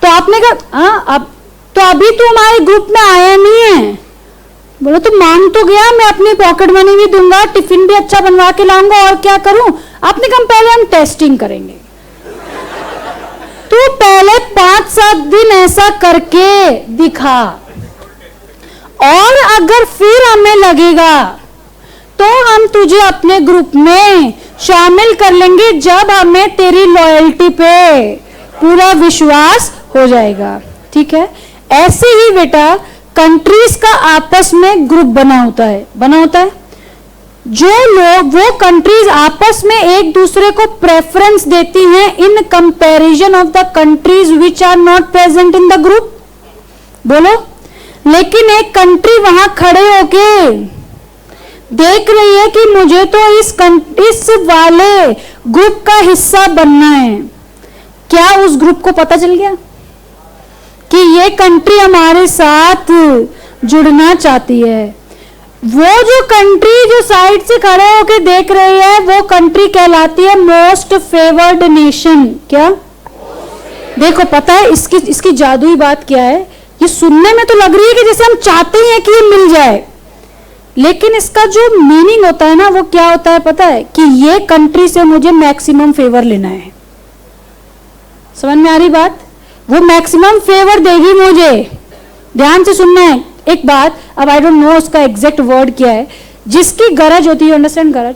तो आपने कहा हाँ, अब तो अभी तो हमारे ग्रुप में आया नहीं है। बोलो तो मान तो गया, मैं अपनी पॉकेट मनी भी दूंगा, टिफिन भी अच्छा बनवा के लाऊंगा, और क्या करूं। आपने कहा पहले हम टेस्टिंग करेंगे। तो पहले 5-7 दिन ऐसा करके दिखा, और अगर फिर हमें लगेगा तो हम तुझे अपने ग्रुप में शामिल कर लेंगे जब हमें तेरी लॉयल्टी पे पूरा विश्वास हो जाएगा, ठीक है। ऐसे ही बेटा कंट्रीज का आपस में ग्रुप बना होता है। जो लोग, वो कंट्रीज आपस में एक दूसरे को प्रेफरेंस देती हैं in comparison of the countries which are not present in the group. बोलो। लेकिन एक कंट्री वहां खड़े होके देख रही है कि मुझे तो इस वाले ग्रुप का हिस्सा बनना है। क्या उस ग्रुप को पता चल गया कि ये कंट्री हमारे साथ जुड़ना चाहती है? वो जो कंट्री जो साइड से खड़े होके देख रही है वो कंट्री कहलाती है मोस्ट फेवर्ड नेशन। क्या? देखो पता है इसकी जादुई बात क्या है? ये सुनने में तो लग रही है कि जैसे हम चाहते ही हैं कि ये मिल जाए, लेकिन इसका जो मीनिंग होता है ना वो क्या होता है पता है? कि ये कंट्री से मुझे मैक्सिमम फेवर लेना है। समझ में आ रही बात? वो मैक्सिमम फेवर देगी मुझे। ध्यान से सुनना है एक बात। अब आई डोंट नो उसका एग्जैक्ट वर्ड क्या है। जिसकी गरज होती है, अंडरस्टैंड, गरज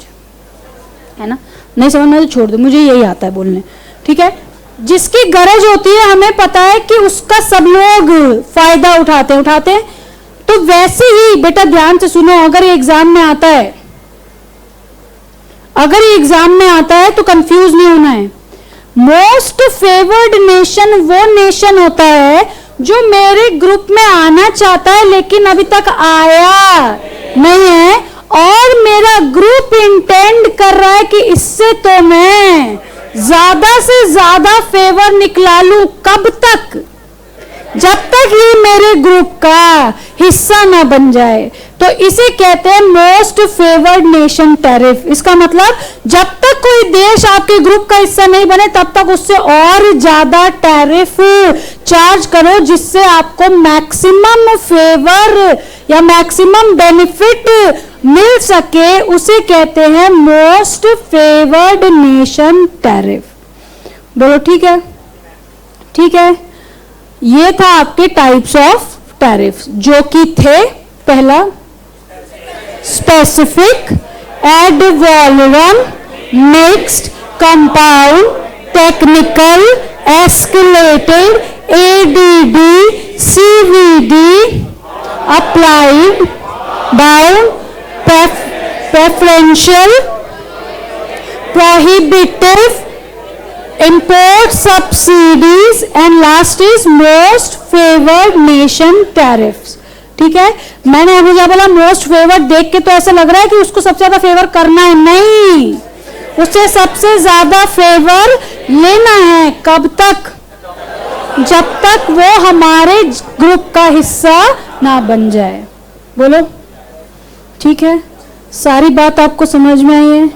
है ना? नहीं समझ में तो छोड़ दो, मुझे यही आता है बोलने, ठीक है। जिसकी गरज होती है, हमें पता है कि उसका सब लोग फायदा उठाते हैं। तो वैसे ही बेटा ध्यान से सुनो, अगर ये एग्जाम में आता है तो कंफ्यूज नहीं होना है। मोस्ट फेवर्ड नेशन वो नेशन होता है जो मेरे ग्रुप में आना चाहता है लेकिन अभी तक आया नहीं है, और मेरा ग्रुप इंटेंड कर रहा है कि इससे तो मैं ज्यादा से ज्यादा फेवर निकला लूं। कब तक? जब तक ये मेरे ग्रुप का हिस्सा ना बन जाए। तो इसे कहते हैं मोस्ट फेवर्ड नेशन टैरिफ। इसका मतलब जब तक कोई देश आपके ग्रुप का हिस्सा नहीं बने तब तक उससे और ज्यादा टैरिफ चार्ज करो, जिससे आपको मैक्सिमम फेवर या मैक्सिमम बेनिफिट मिल सके। उसे कहते हैं मोस्ट फेवर्ड नेशन टैरिफ। बोलो ठीक है? ठीक है। ये था आपके टाइप्स ऑफ टैरिफ, जो कि थे पहला specific, ad valorem, mixed, compound, technical, escalated, ADD, CVD, applied, bound, preferential, prohibitive, import subsidies, and last is most favored nation tariffs। ठीक है। मैंने अभी क्या बोला? मोस्ट फेवर्ड देख के तो ऐसा लग रहा है कि उसको सबसे ज्यादा फेवर करना है। नहीं, उससे सबसे ज्यादा फेवर लेना है। कब तक? जब तक वो हमारे ग्रुप का हिस्सा ना बन जाए। बोलो ठीक है। सारी बात आपको समझ में आई है?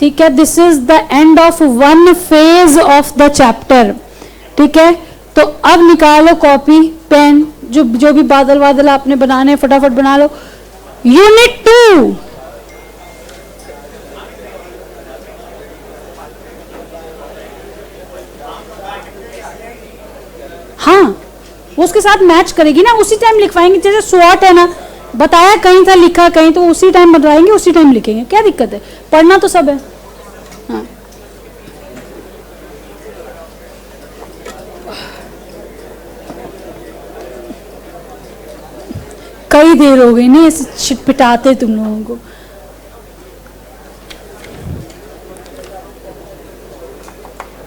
ठीक है। This is the end of one phase of the chapter. ठीक है। तो अब निकालो कॉपी पेन, जो भी बादल आपने बनाने फटाफट बना लो। यूनिट 2 वो उसके साथ मैच करेगी ना, उसी टाइम लिखवाएंगे। जैसे स्वॉट है ना, बताया कहीं था, लिखा कहीं, तो उसी टाइम बताएंगे, उसी टाइम लिखेंगे, क्या दिक्कत है, पढ़ना तो सब है। हाँ, कई देर हो गई नहीं ऐसे छिटपिटाते तुम लोगों को।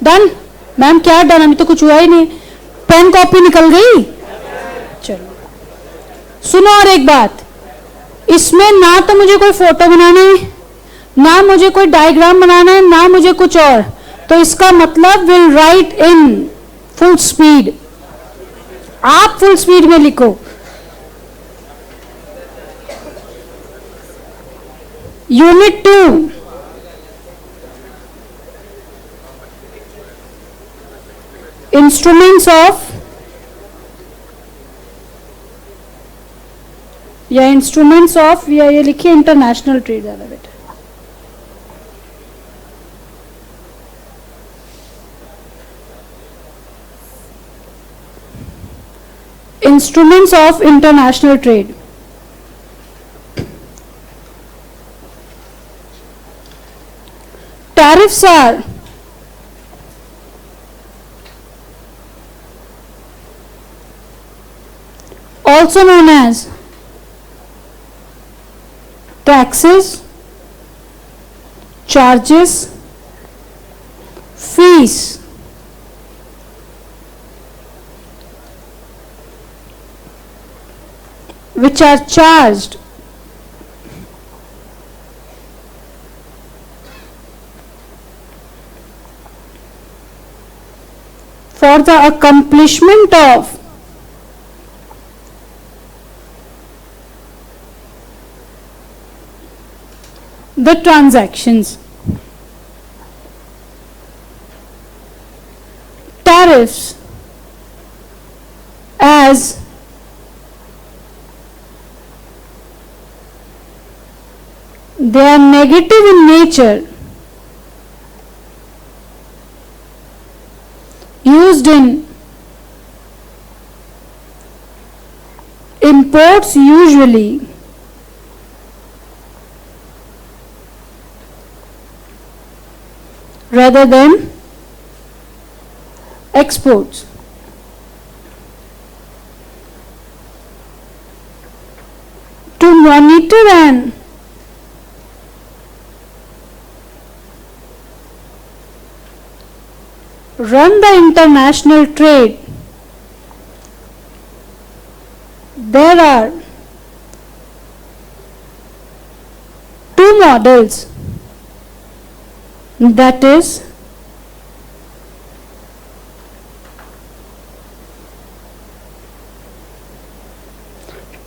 Done ma'am? क्या डन, अभी तो कुछ हुआ ही नहीं। पेन कॉपी निकल गई? चलो सुनो, और एक बात, इसमें ना तो मुझे कोई फोटो बनाना है, ना मुझे कोई डायग्राम बनाना है, ना मुझे कुछ और। तो इसका मतलब will write in full speed. आप फुल स्पीड में लिखो। यूनिट 2, इंस्ट्रूमेंट्स ऑफ, या इंस्ट्रूमेंट्स ऑफ, या ये लिखिए इंटरनेशनल ट्रेड, ज्यादा better. Instruments of international trade. Tariffs are also known as taxes, charges, fees, which are charged for the accomplishment of the transactions. Tariffs, as they are negative in nature, used in imports usually, rather than exports. To monitor and run the international trade, there are two models, that is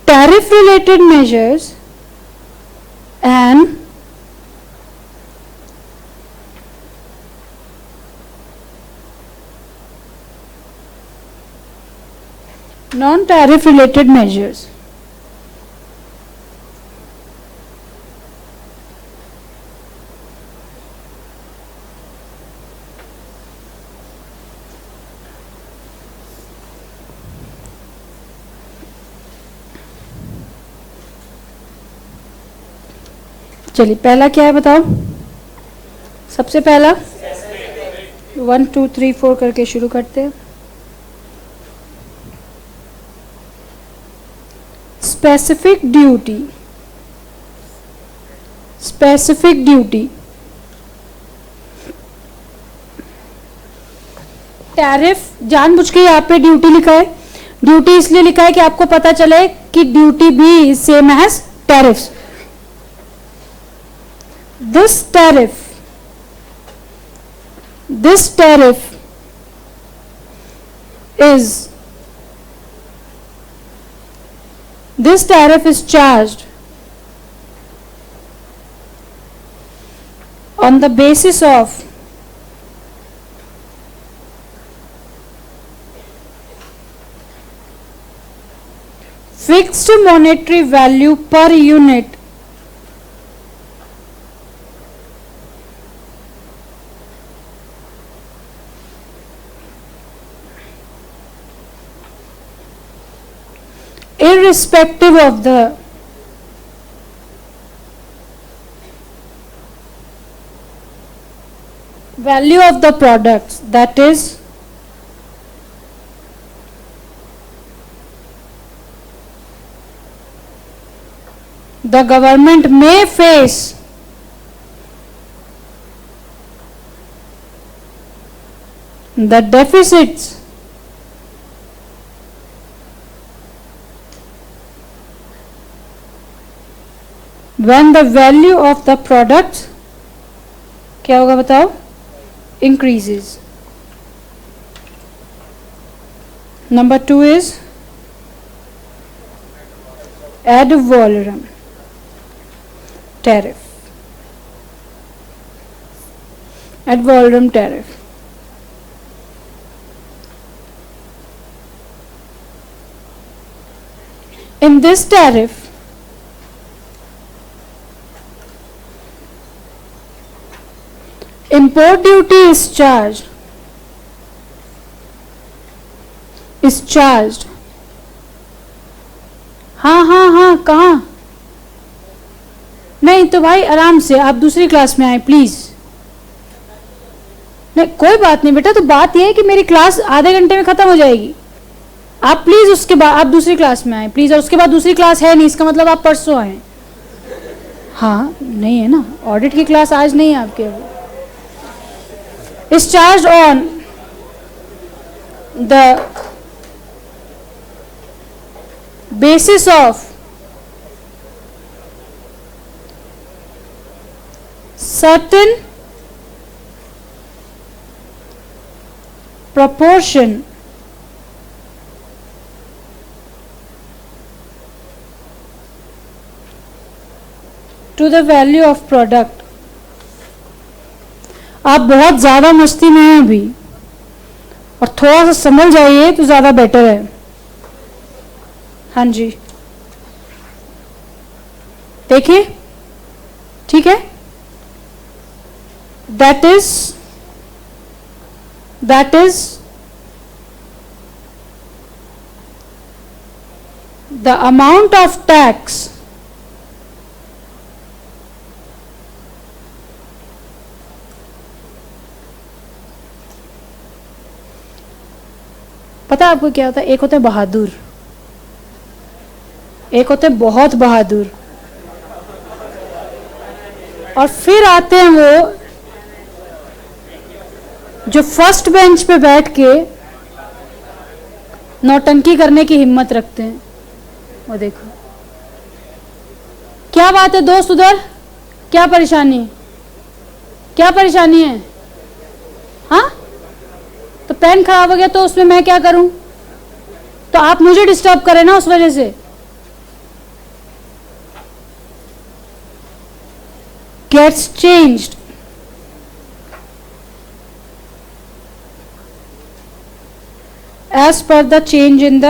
tariff related measures and non-tariff related measures. चलिए पहला क्या है बताओ, सबसे पहला 1 2 3 4 करके शुरू करते हैं। Specific duty, specific duty, tariff जानबूझ के यहाँ पे ड्यूटी लिखा है। ड्यूटी इसलिए लिखा है कि आपको पता चले कि ड्यूटी भी same as tariffs. This tariff is charged on the basis of fixed monetary value per unit irrespective of the value of the products, that is the government may face the deficits when the value of the product क्या होगा बताओ increases. Number 2 is ad valorem tariff. Ad valorem tariff. In this tariff, import duty is charged. हाँ कहाँ? नहीं तो भाई आराम से, आप दूसरी क्लास में आए प्लीज. नहीं कोई बात नहीं बेटा, तो बात यह है कि मेरी क्लास आधे घंटे में खत्म हो जाएगी. आप प्लीज उसके बाद आप दूसरी क्लास में आए प्लीज, और उसके बाद दूसरी क्लास है नहीं, इसका मतलब आप परसों आए. हाँ नहीं है ना, ऑडिट की क्लास आज नहीं है आपके. अभी is charged on the basis of certain proportion to the value of product. आप बहुत ज़्यादा मस्ती में हैं अभी, और थोड़ा सा समझ जाइए तो ज़्यादा बेटर है. हाँ जी देखिए, ठीक है. That is the amount of tax पता है आपको क्या होता है? एक होता है बहादुर, एक होते हैं बहुत बहादुर, और फिर आते हैं वो जो फर्स्ट बेंच पे बैठ के नौटंकी करने की हिम्मत रखते हैं. वो देखो क्या बात है दोस्त, उधर क्या परेशानी है? हाँ तो पेन खराब हो गया तो उसमें मैं क्या करूं? तो आप मुझे डिस्टर्ब करें ना उस वजह से. Gets changed as per the change in the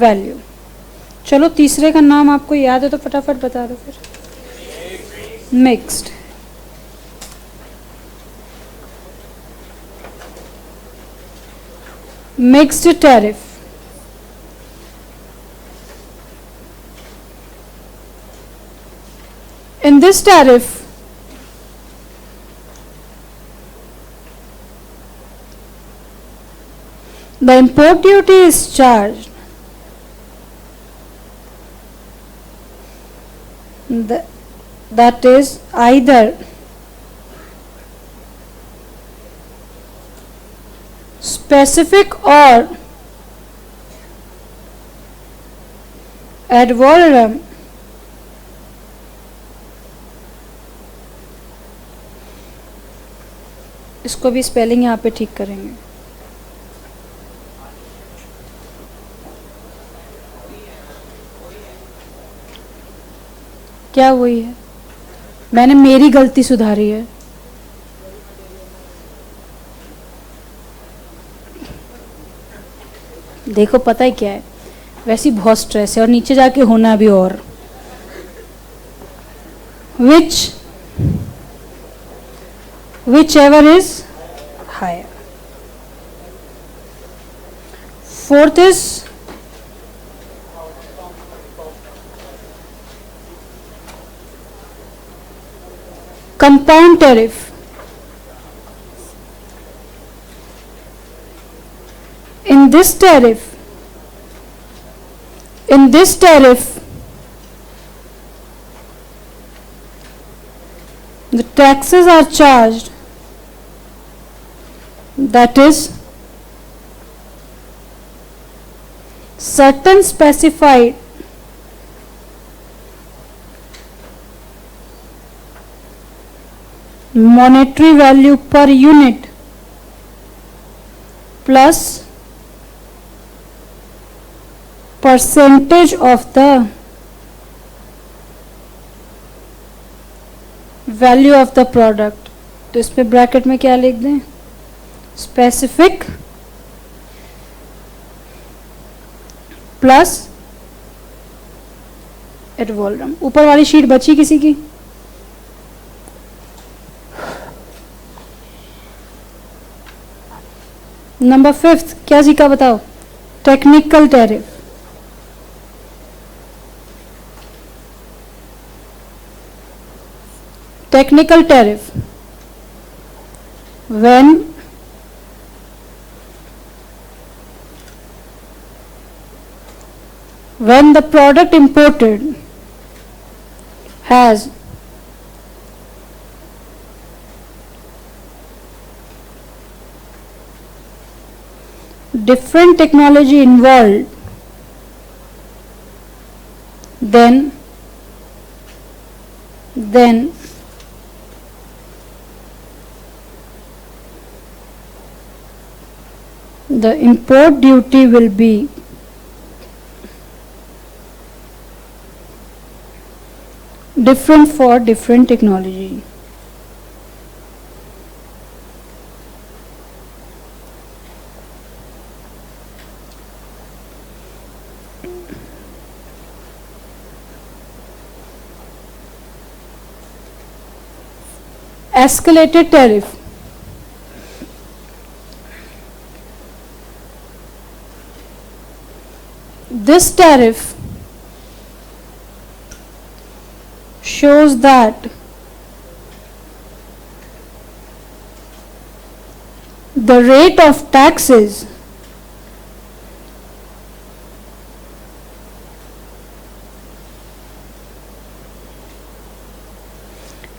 value. चलो तीसरे का नाम आपको याद है तो फटाफट बता दो फिर. Mixed. Mixed tariff. In this tariff, the import duty is charged. That is either specific or ad valorem. इसको भी स्पेलिंग यहाँ पे ठीक करेंगे. क्या हुई है? मैंने मेरी गलती सुधारी है. देखो पता है क्या है, वैसी बहुत स्ट्रेस है और नीचे जाके होना भी. और whichever is higher. fourth is compound tariff. In this tariff, the taxes are charged, that is, certain specified monetary value per unit plus percentage of the value of the product. तो इस पे ब्रैकेट में क्या लिख दें? Specific plus ad valorem. ऊपर वाली sheet बची किसी की? नंबर 5 क्या सीखा बताओ? Technical tariff. Technical tariff, when the product imported has different technology involved, then the import duty will be different for different technology. Escalated tariff. This tariff shows that the rate of taxes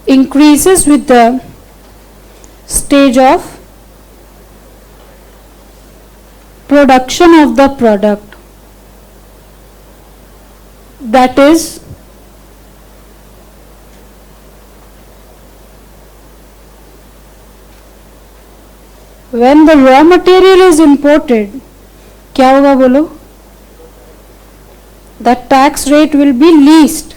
increases with the stage of production of the product. That is, when the raw material is imported, क्या होगा बोलो? The tax rate will be least,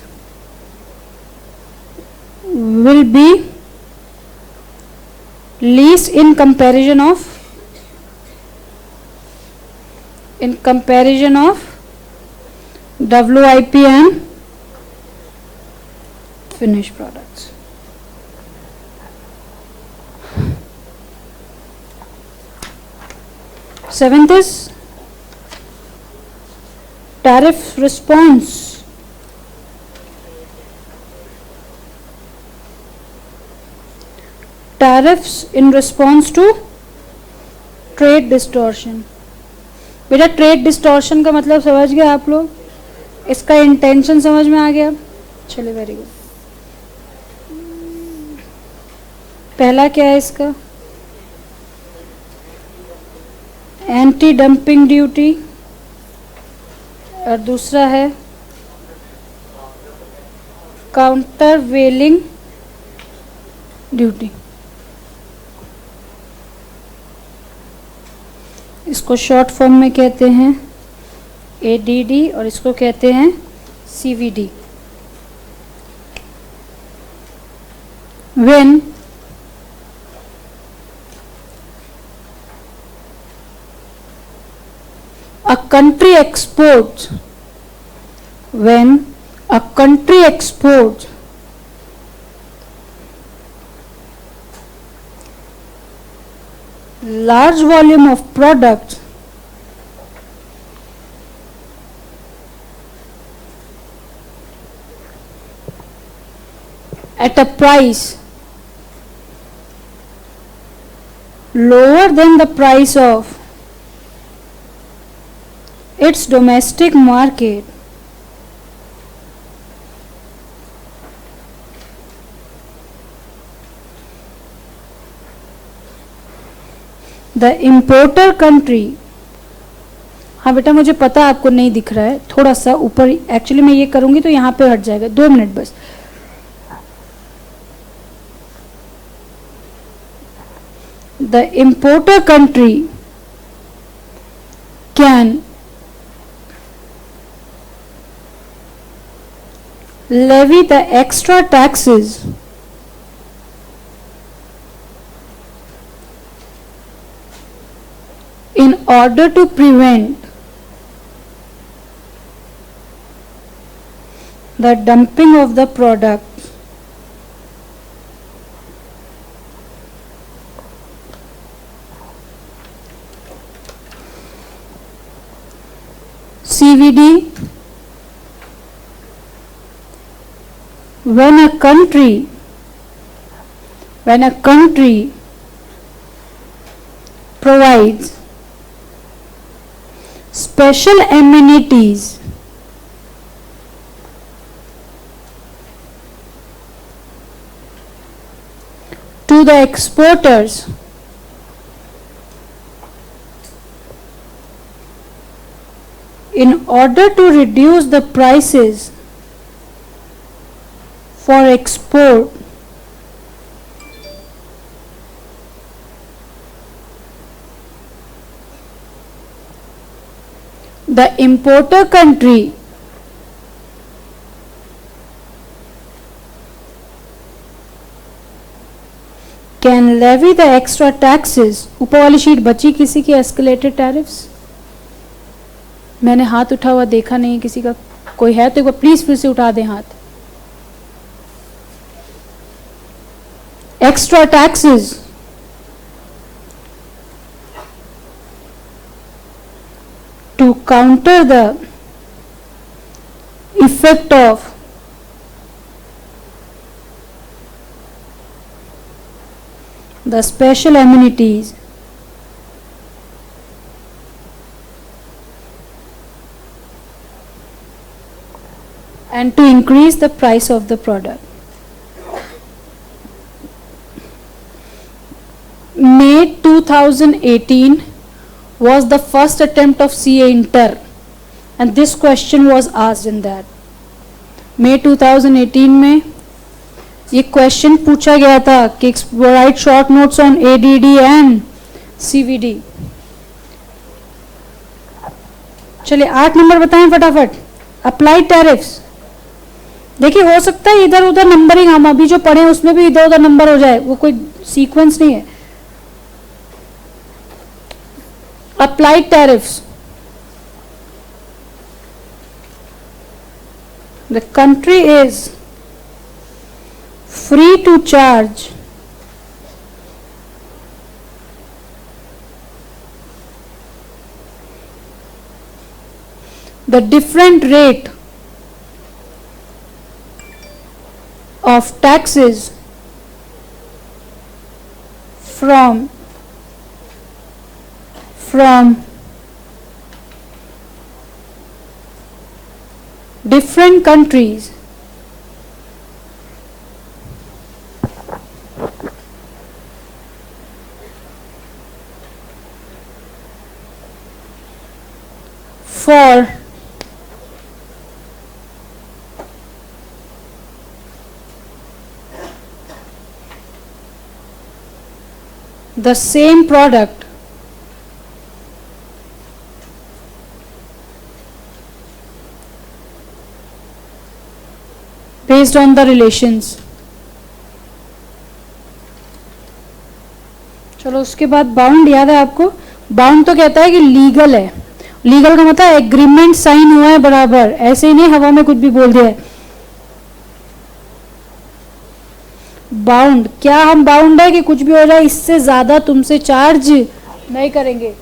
in comparison of WIP and finished products. Seventh is tariff response. Tariffs in response to trade distortion. बेटा trade distortion का मतलब समझ गए आप लोग? इसका इंटेंशन समझ में आ गया? चलिए वेरी गुड. पहला क्या है इसका? एंटी डंपिंग ड्यूटी, और दूसरा है काउंटर वेलिंग ड्यूटी. इसको शॉर्ट फॉर्म में कहते हैं ADD और इसको कहते हैं CVD. When a country exports large volume of products at a price lower than the price of its domestic market, the importer country, हाँ बेटा मुझे पता आपको नहीं दिख रहा है, थोड़ा सा ऊपर, एक्चुअली मैं ये करूंगी तो यहाँ पे हट जाएगा, 2 मिनट बस. The importer country can levy the extra taxes in order to prevent the dumping of the product CVD. When a country provides special amenities to the exporters in order to reduce the prices for export, the importer country can levy the extra taxes. ऊपर वाली sheet बची किसी की? Escalated tariffs. मैंने हाथ उठा हुआ देखा नहीं किसी का, कोई है तो एक बार प्लीज फिर से उठा दें हाथ. Extra taxes to counter the effect of the special amenities and to increase the price of the product. May 2018 was the first attempt of CA Inter and this question was asked in that. May 2018 में ये question पूछा गया था कि right short notes on ADD and CVD. चलिए 8 number बताएं फटाफट. Applied tariffs. देखिए हो सकता है इधर उधर नंबरिंग हम अभी जो पढ़े उसमें भी इधर उधर नंबर हो जाए, वो कोई सीक्वेंस नहीं है. Applied tariffs. The country is free to charge the different rate of taxes from different countries for the same product based on the relations. चलो उसके बाद बाउंड याद है आपको. बाउंड तो कहता है कि लीगल है. लीगल का मतलब एग्रीमेंट साइन हुआ है बराबर, ऐसे ही नहीं हवा में कुछ भी बोल दिया है. बाउंड क्या, हम बाउंड है कि कुछ भी हो जाए इससे ज्यादा तुमसे चार्ज नहीं करेंगे.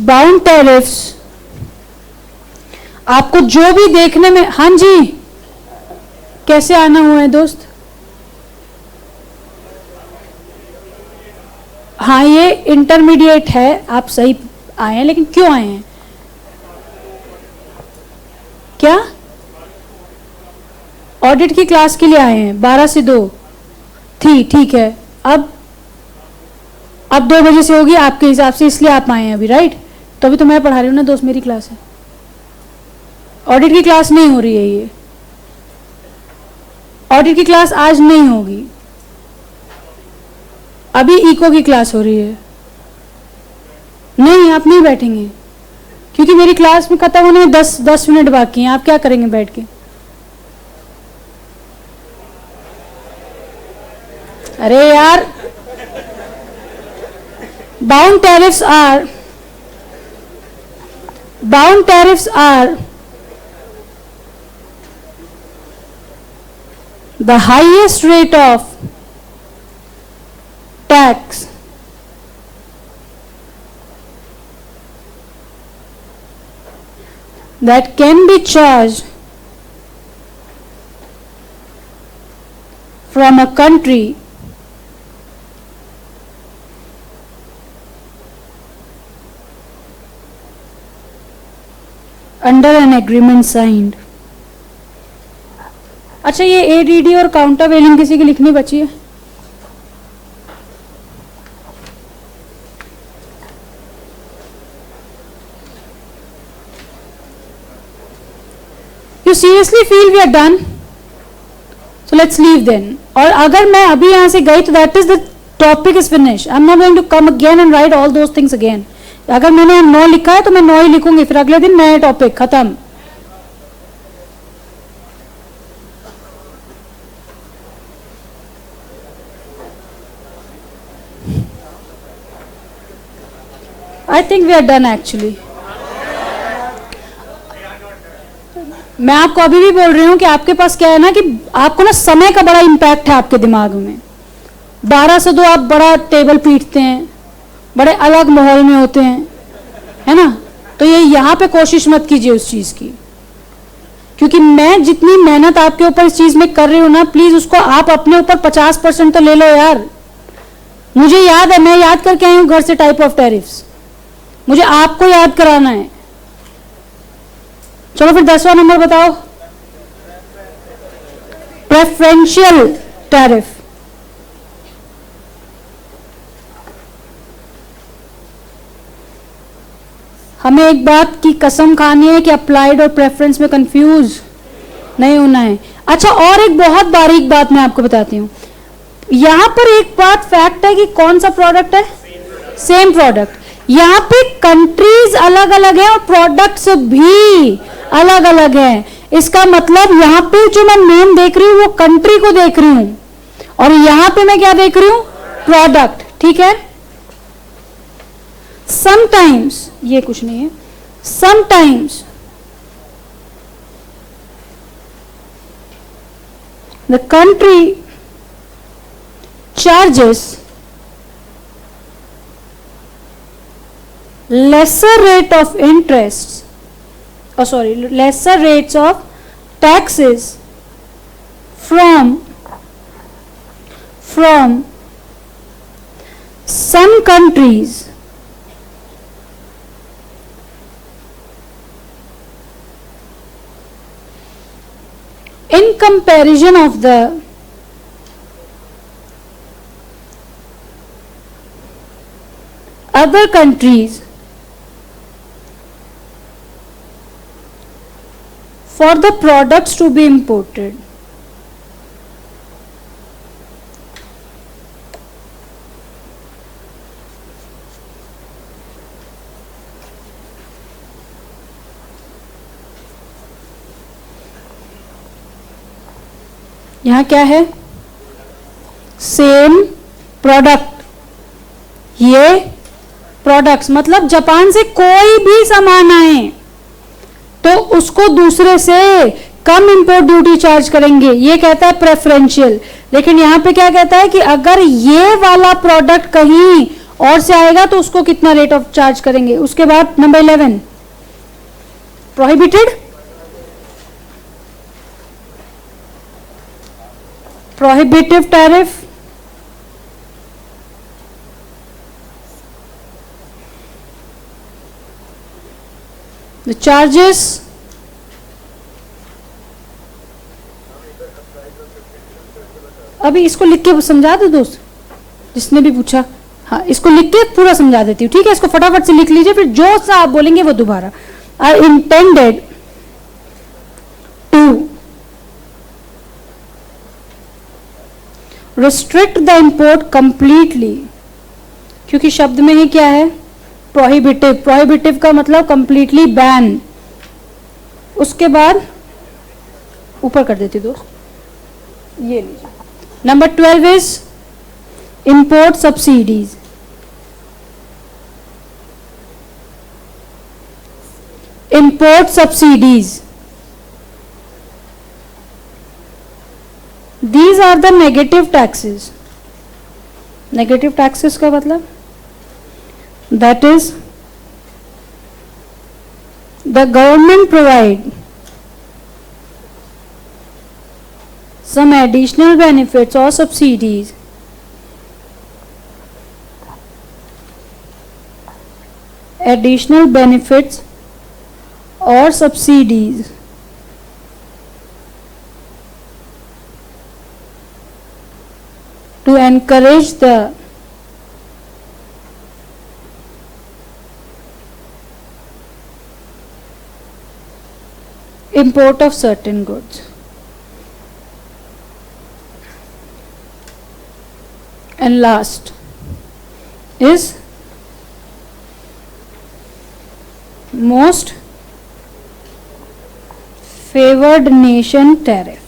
Bound tariffs आपको जो भी देखने में, हाँ जी कैसे आना हुआ है दोस्त? हाँ ये इंटरमीडिएट है, आप सही आए हैं, लेकिन क्यों आए हैं? क्या ऑडिट की क्लास के लिए आए हैं? 12 से 2 थी, ठीक है। अब 2 बजे से होगी आपके हिसाब से, इसलिए आप आए हैं अभी, राइट? तो अभी तो मैं पढ़ा रही हूँ ना दोस्त, मेरी क्लास है। ऑडिट की क्लास नहीं हो रही है, ये ऑडिट की क्लास आज नहीं होगी, अभी इको की क्लास हो रही है। नहीं आप नहीं बैठेंगे, क्योंकि मेरी क्लास में खत्म होने में 10 मिनट बाकी हैं। आप क्या करेंगे बैठ के? अरे यार, bound tariffs are the highest rate of tax that can be charged from a country under an agreement signed. अच्छा, ये एडीडी और काउंटर वेलिंग किसी की लिखनी बची है? You seriously feel we are done? So let's leave then. और अगर मैं अभी यहां से गई तो that is the topic is finish. I am not going to come again and write all those things again. अगर मैंने 9 लिखा है तो मैं 9 ही लिखूंगी, फिर अगले दिन नया टॉपिक, खत्म। I think we are done actually. मैं आपको अभी भी बोल रही हूं कि आपके पास क्या है ना, कि आपको ना समय का बड़ा इंपैक्ट है आपके दिमाग में। 12 से 2 आप बड़ा टेबल पीटते हैं, बड़े अलग माहौल में होते हैं, है ना? तो ये यहाँ पे कोशिश मत कीजिए उस चीज की, क्योंकि मैं जितनी मेहनत आपके ऊपर इस चीज में कर रही हूं ना, प्लीज उसको आप अपने ऊपर 50% तो ले लो यार। मुझे याद है, मैं याद करके आई हूं घर से टाइप ऑफ टैरिफ्स, मुझे आपको याद कराना है। चलो फिर 10वां नंबर बताओ, प्रेफरेंशियल टैरिफ। हमें एक बात की कसम खानी है कि अप्लाइड और प्रेफरेंस में कंफ्यूज नहीं होना है। अच्छा, और एक बहुत बारीक बात मैं आपको बताती हूं। यहां पर एक बात फैक्ट है कि कौन सा प्रोडक्ट है, सेम प्रोडक्ट। यहाँ पे कंट्रीज अलग अलग हैं और प्रोडक्ट्स भी अलग अलग हैं। इसका मतलब यहाँ पे जो मैं नेम देख रही हूँ वो कंट्री को देख रही हूँ, और यहाँ पे मैं क्या देख रही हूँ, प्रोडक्ट। ठीक है? समटाइम्स, ये कुछ नहीं है, sometimes the country charges lesser rate of interest, lesser rates of taxes from some countries in comparison of the other countries for the products to be imported. यहाँ क्या है, सेम प्रोडक्ट। ये प्रोडक्ट्स मतलब Japan से कोई भी सामान आए तो उसको दूसरे से कम इंपोर्ट ड्यूटी चार्ज करेंगे, ये कहता है प्रेफरेंशियल। लेकिन यहाँ पे क्या कहता है कि अगर ये वाला प्रोडक्ट कहीं और से आएगा तो उसको कितना रेट ऑफ चार्ज करेंगे। उसके बाद number 11 prohibited prohibitive tariff, the charges, अभी इसको लिख के समझा दो दोस्त जिसने भी पूछा। हाँ, इसको लिख के पूरा समझा देती हूँ, ठीक है? इसको फटाफट से लिख लीजिए, फिर जो सा आप बोलेंगे वो दोबारा। Are intended to restrict the import completely, क्योंकि शब्द में ही क्या है? प्रोहिबिटिव। प्रोहिबिटिव का मतलब कंप्लीटली बैन। उसके बाद ऊपर कर देती दोस्त, ये लीजिए। Number 12 is import subsidies, import subsidies, these are the negative taxes. Negative taxes का मतलब that is the government provide some additional benefits or subsidies or subsidies to encourage the import of certain goods. And last is most favored nation tariff.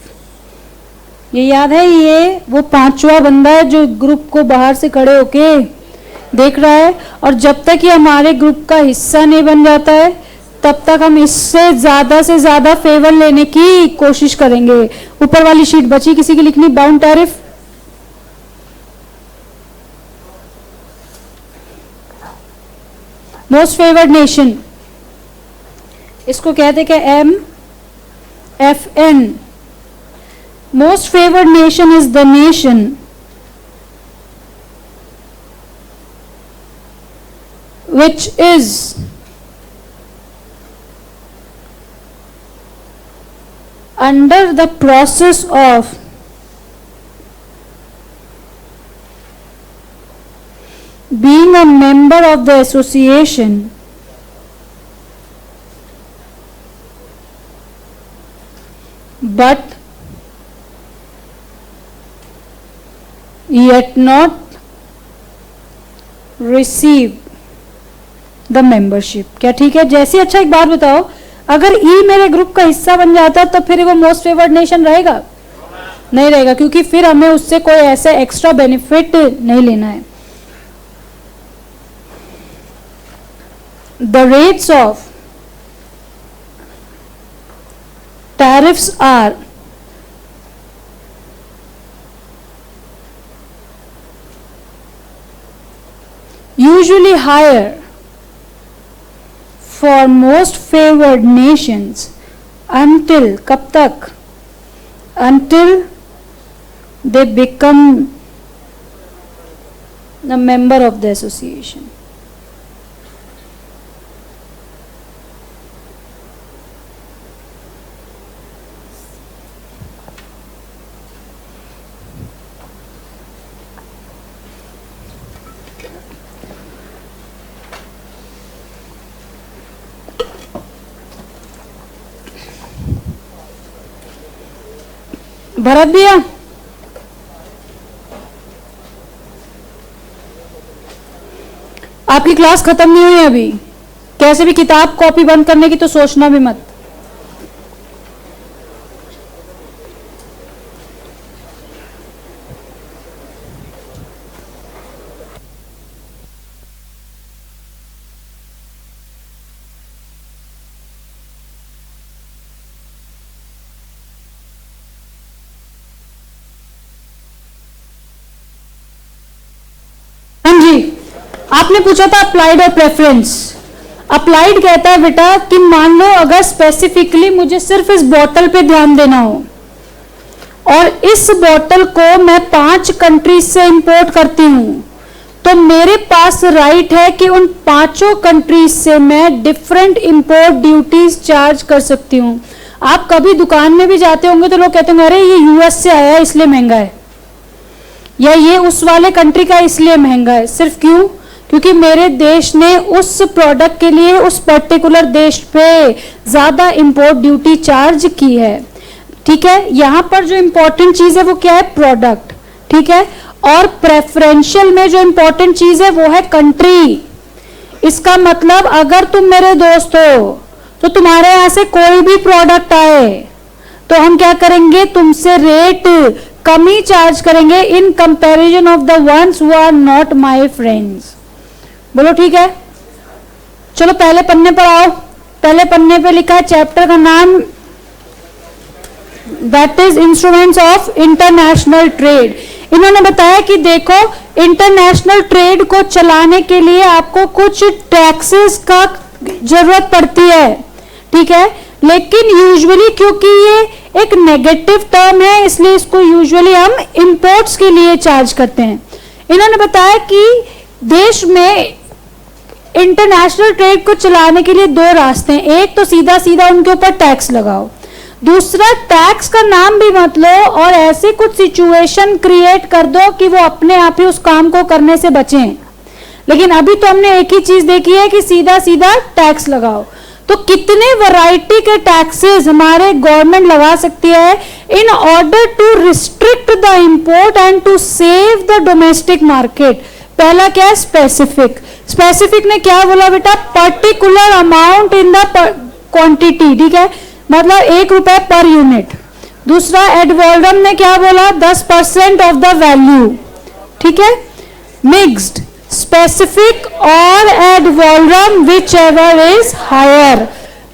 ये याद है, ये वो पांचवा बंदा है जो ग्रुप को बाहर से खड़े होके देख रहा है, और जब तक ये हमारे ग्रुप का हिस्सा नहीं बन जाता है तब तक हम इससे ज्यादा से ज्यादा फेवर लेने की कोशिश करेंगे। ऊपर वाली शीट बची किसी की लिखनी, bound tariff. Most favoured nation, इसको कहते क्या? MFN। Most favoured nation is the nation which is under the process of being a member of the association but yet not receive the membership। क्या ठीक है? जैसी, अच्छा एक बात बताओ, अगर ई मेरे ग्रुप का हिस्सा बन जाता तो फिर वो मोस्ट फेवर्ड नेशन रहेगा? नहीं रहेगा, क्योंकि फिर हमें उससे कोई ऐसा एक्स्ट्रा बेनिफिट नहीं लेना है। The rates of tariffs are usually higher for most favored nations until, कब तक? Until they become a member of the association। Bharat भैया, आपकी क्लास खत्म नहीं हुई अभी, कैसे भी किताब कॉपी बंद करने की तो सोचना भी मत। आपने पूछा था अप्लाइड और प्रेफरेंस। अप्लाइड कहता है बेटा कि मान लो अगर स्पेसिफिकली मुझे सिर्फ इस बॉटल पे ध्यान देना हो और इस बॉटल को मैं 5 कंट्रीज से इंपोर्ट करती हूँ, तो मेरे पास राइट है कि उन 5 कंट्रीज से मैं डिफरेंट इंपोर्ट ड्यूटीज चार्ज कर सकती हूँ। आप कभी दुकान में भी जाते होंगे तो लोग कहते होंगे अरे ये यूएस से आया है इसलिए महंगा है, या ये उस वाले कंट्री का इसलिए महंगा है। सिर्फ क्यों? क्योंकि मेरे देश ने उस प्रोडक्ट के लिए उस पर्टिकुलर देश पे ज्यादा इंपोर्ट ड्यूटी चार्ज की है। ठीक है, यहां पर जो इंपॉर्टेंट चीज है वो क्या है? प्रोडक्ट। ठीक है, और प्रेफरेंशियल में जो इंपॉर्टेंट चीज है वो है कंट्री। इसका मतलब अगर तुम मेरे दोस्त हो तो तुम्हारे यहां से कोई भी प्रोडक्ट आए तो हम क्या करेंगे? तुमसे रेट कम ही चार्ज करेंगे in comparison of the ones who are not my friends. बोलो ठीक है। चलो पहले पन्ने पर आओ। पहले पन्ने पे लिखा है चैप्टर का नाम, that is instruments of international trade. इन्होंने बताया कि देखो इंटरनेशनल ट्रेड को चलाने के लिए आपको कुछ टैक्सेस का जरूरत पड़ती है। ठीक है, लेकिन यूजुअली क्योंकि ये एक नेगेटिव टर्म है इसलिए इसको यूजुअली हम इंपोर्ट्स के लिए चार्ज करते हैं। इन्होंने बताया कि देश में इंटरनेशनल ट्रेड को चलाने के लिए 2 रास्ते हैं। एक तो सीधा सीधा उनके ऊपर टैक्स लगाओ, दूसरा टैक्स का नाम भी मत लो और ऐसे कुछ सिचुएशन क्रिएट कर दो कि वो अपने आप ही उस काम को करने से बचें। लेकिन अभी तो हमने एक ही चीज देखी है कि सीधा सीधा टैक्स लगाओ। तो कितने वैरायटी के टैक्सेस हमारे गवर्नमेंट लगा सकती है in order to restrict the import and to save the domestic market. पहला क्या है? स्पेसिफिक। स्पेसिफिक ने क्या बोला बेटा? Particular amount in the quantity. ठीक है, मतलब 1 रुपए पर यूनिट। दूसरा एड वॉल्यूम ने क्या बोला? 10% ऑफ द वैल्यू। ठीक है, mixed specific or ad valorem whichever is higher,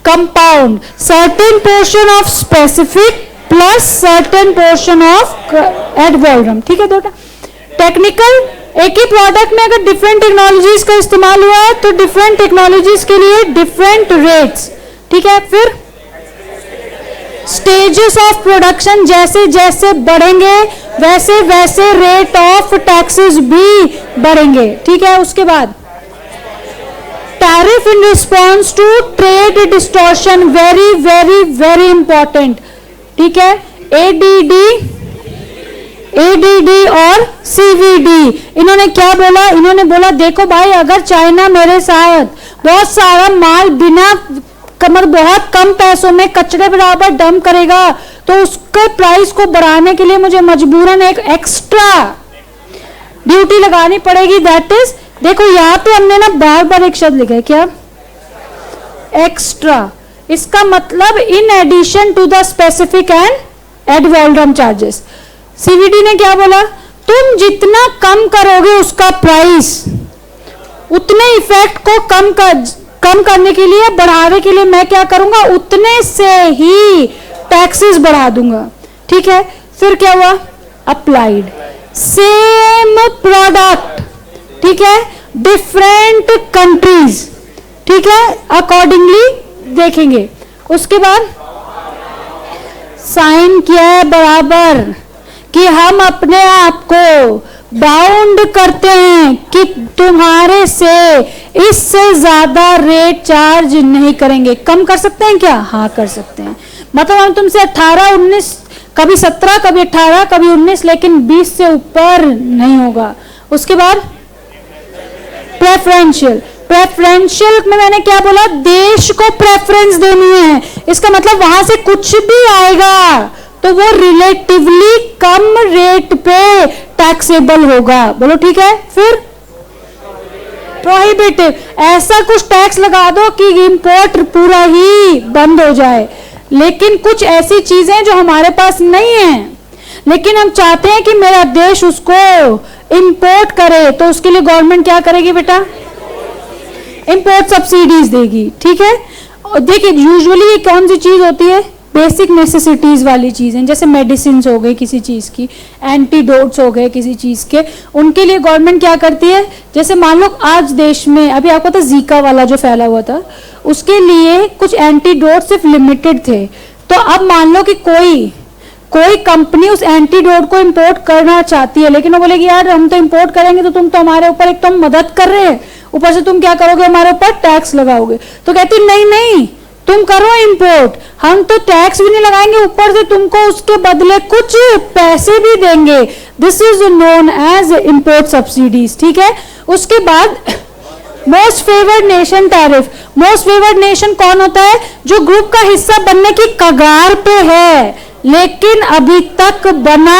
compound certain portion of specific plus certain portion of ad valorem। ठीक है बेटा। टेक्निकल, एक ही प्रोडक्ट में अगर डिफरेंट टेक्नोलॉजीज का इस्तेमाल हुआ है तो डिफरेंट टेक्नोलॉजीज के लिए डिफरेंट रेट्स। ठीक है, फिर स्टेजेस ऑफ प्रोडक्शन, जैसे जैसे बढ़ेंगे वैसे वैसे रेट ऑफ टैक्सेस भी बढ़ेंगे। ठीक है, उसके बाद tariff in response to trade distortion, very very very important. ठीक है, एडीडी और सीवीडी। इन्होंने क्या बोला? इन्होंने बोला देखो भाई अगर चाइना मेरे साथ बहुत सारा माल बिना बहुत कम पैसों में कचरे बराबर डंप करेगा तो उसके प्राइस को बढ़ाने के लिए मुझे मजबूरन एक एक्स्ट्रा ड्यूटी लगानी पड़ेगी। दैट इज, देखो यहाँ पे हमने ना बार बार एक शब्द लिखा है, क्या? एक्स्ट्रा। इसका मतलब in addition to the specific and ad valorem charges. CVD ने क्या बोला? तुम जितना कम करोगे उसका प्राइस, उतने इफेक्ट को कम करने के लिए, बढ़ाने के लिए मैं क्या करूंगा? उतने से ही टैक्सेस बढ़ा दूंगा। ठीक है, फिर क्या हुआ? अप्लाइड। सेम प्रोडक्ट, ठीक है, डिफरेंट कंट्रीज। ठीक है, अकॉर्डिंगली देखेंगे। उसके बाद साइन किया है बराबर कि हम अपने आप को बाउंड करते हैं कि तुम्हारे से इससे ज्यादा रेट चार्ज नहीं करेंगे। कम कर सकते हैं क्या? हाँ कर सकते हैं। मतलब हम तुमसे 18, 19, कभी 17, कभी 18, कभी 19, लेकिन 20 से ऊपर नहीं होगा। उसके बाद प्रेफरेंशियल। प्रेफरेंशियल में मैंने क्या बोला? देश को प्रेफरेंस देनी है। इसका मतलब वहां से कुछ भी आएगा तो वो रिलेटिवली कम रेट पे टैक्सेबल होगा। बोलो ठीक है। फिर प्रोहिबिटिव, ऐसा कुछ टैक्स लगा दो कि इंपोर्ट पूरा ही बंद हो जाए। लेकिन कुछ ऐसी चीजें जो हमारे पास नहीं है लेकिन हम चाहते हैं कि मेरा देश उसको इंपोर्ट करे, तो उसके लिए गवर्नमेंट क्या करेगी बेटा? इंपोर्ट सब्सिडीज देगी। ठीक है, और देखिए यूजुअली ये कौन सी चीज होती है? बेसिक नेसेसिटीज वाली चीजें, जैसे मेडिसिन हो गई किसी चीज की, एंटीडोट्स हो गए किसी चीज के, उनके लिए गवर्नमेंट क्या करती है? जैसे मान लो आज देश में अभी आपको पता जीका वाला जो फैला हुआ था, उसके लिए कुछ एंटीडोट सिर्फ लिमिटेड थे। तो अब मान लो कि कोई कंपनी उस एंटीडोट को इंपोर्ट करना चाहती है, लेकिन वो बोलेगी यार हम तो इंपोर्ट करेंगे तो तुम तो हमारे ऊपर एक तो मदद कर रहे हैं, ऊपर से तुम क्या करोगे, हमारे ऊपर टैक्स लगाओगे। तो कहती नहीं नहीं, तुम करो इंपोर्ट, हम तो टैक्स भी नहीं लगाएंगे, ऊपर से तुमको उसके बदले कुछ पैसे भी देंगे। This is known as import subsidies. ठीक है, उसके बाद most favoured nation tariff. Most favoured nation कौन होता है? जो ग्रुप का हिस्सा बनने की कगार पे है लेकिन अभी तक बना,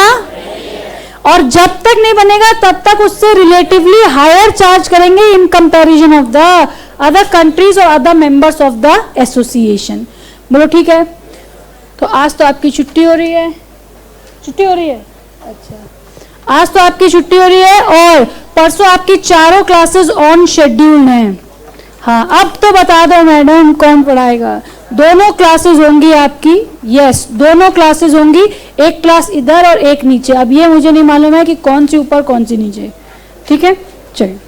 और जब तक नहीं बनेगा तब तक उससे रिलेटिवली हायर चार्ज करेंगे in comparison of the other countries और other members of the association. बोलो ठीक है। तो आज तो आपकी छुट्टी हो रही है, छुट्टी हो रही है, अच्छा आज तो आपकी छुट्टी हो रही है, और परसों आपकी चारों क्लासेस ऑन शेड्यूल हैं। हाँ, अब तो बता दो मैडम कौन पढ़ाएगा? दोनों क्लासेस होंगी आपकी, यस दोनों क्लासेस होंगी, एक क्लास इधर और एक नीचे। अब ये मुझे नहीं मालूम है कि कौन सी ऊपर कौन सी नीचे। ठीक है, चलिए।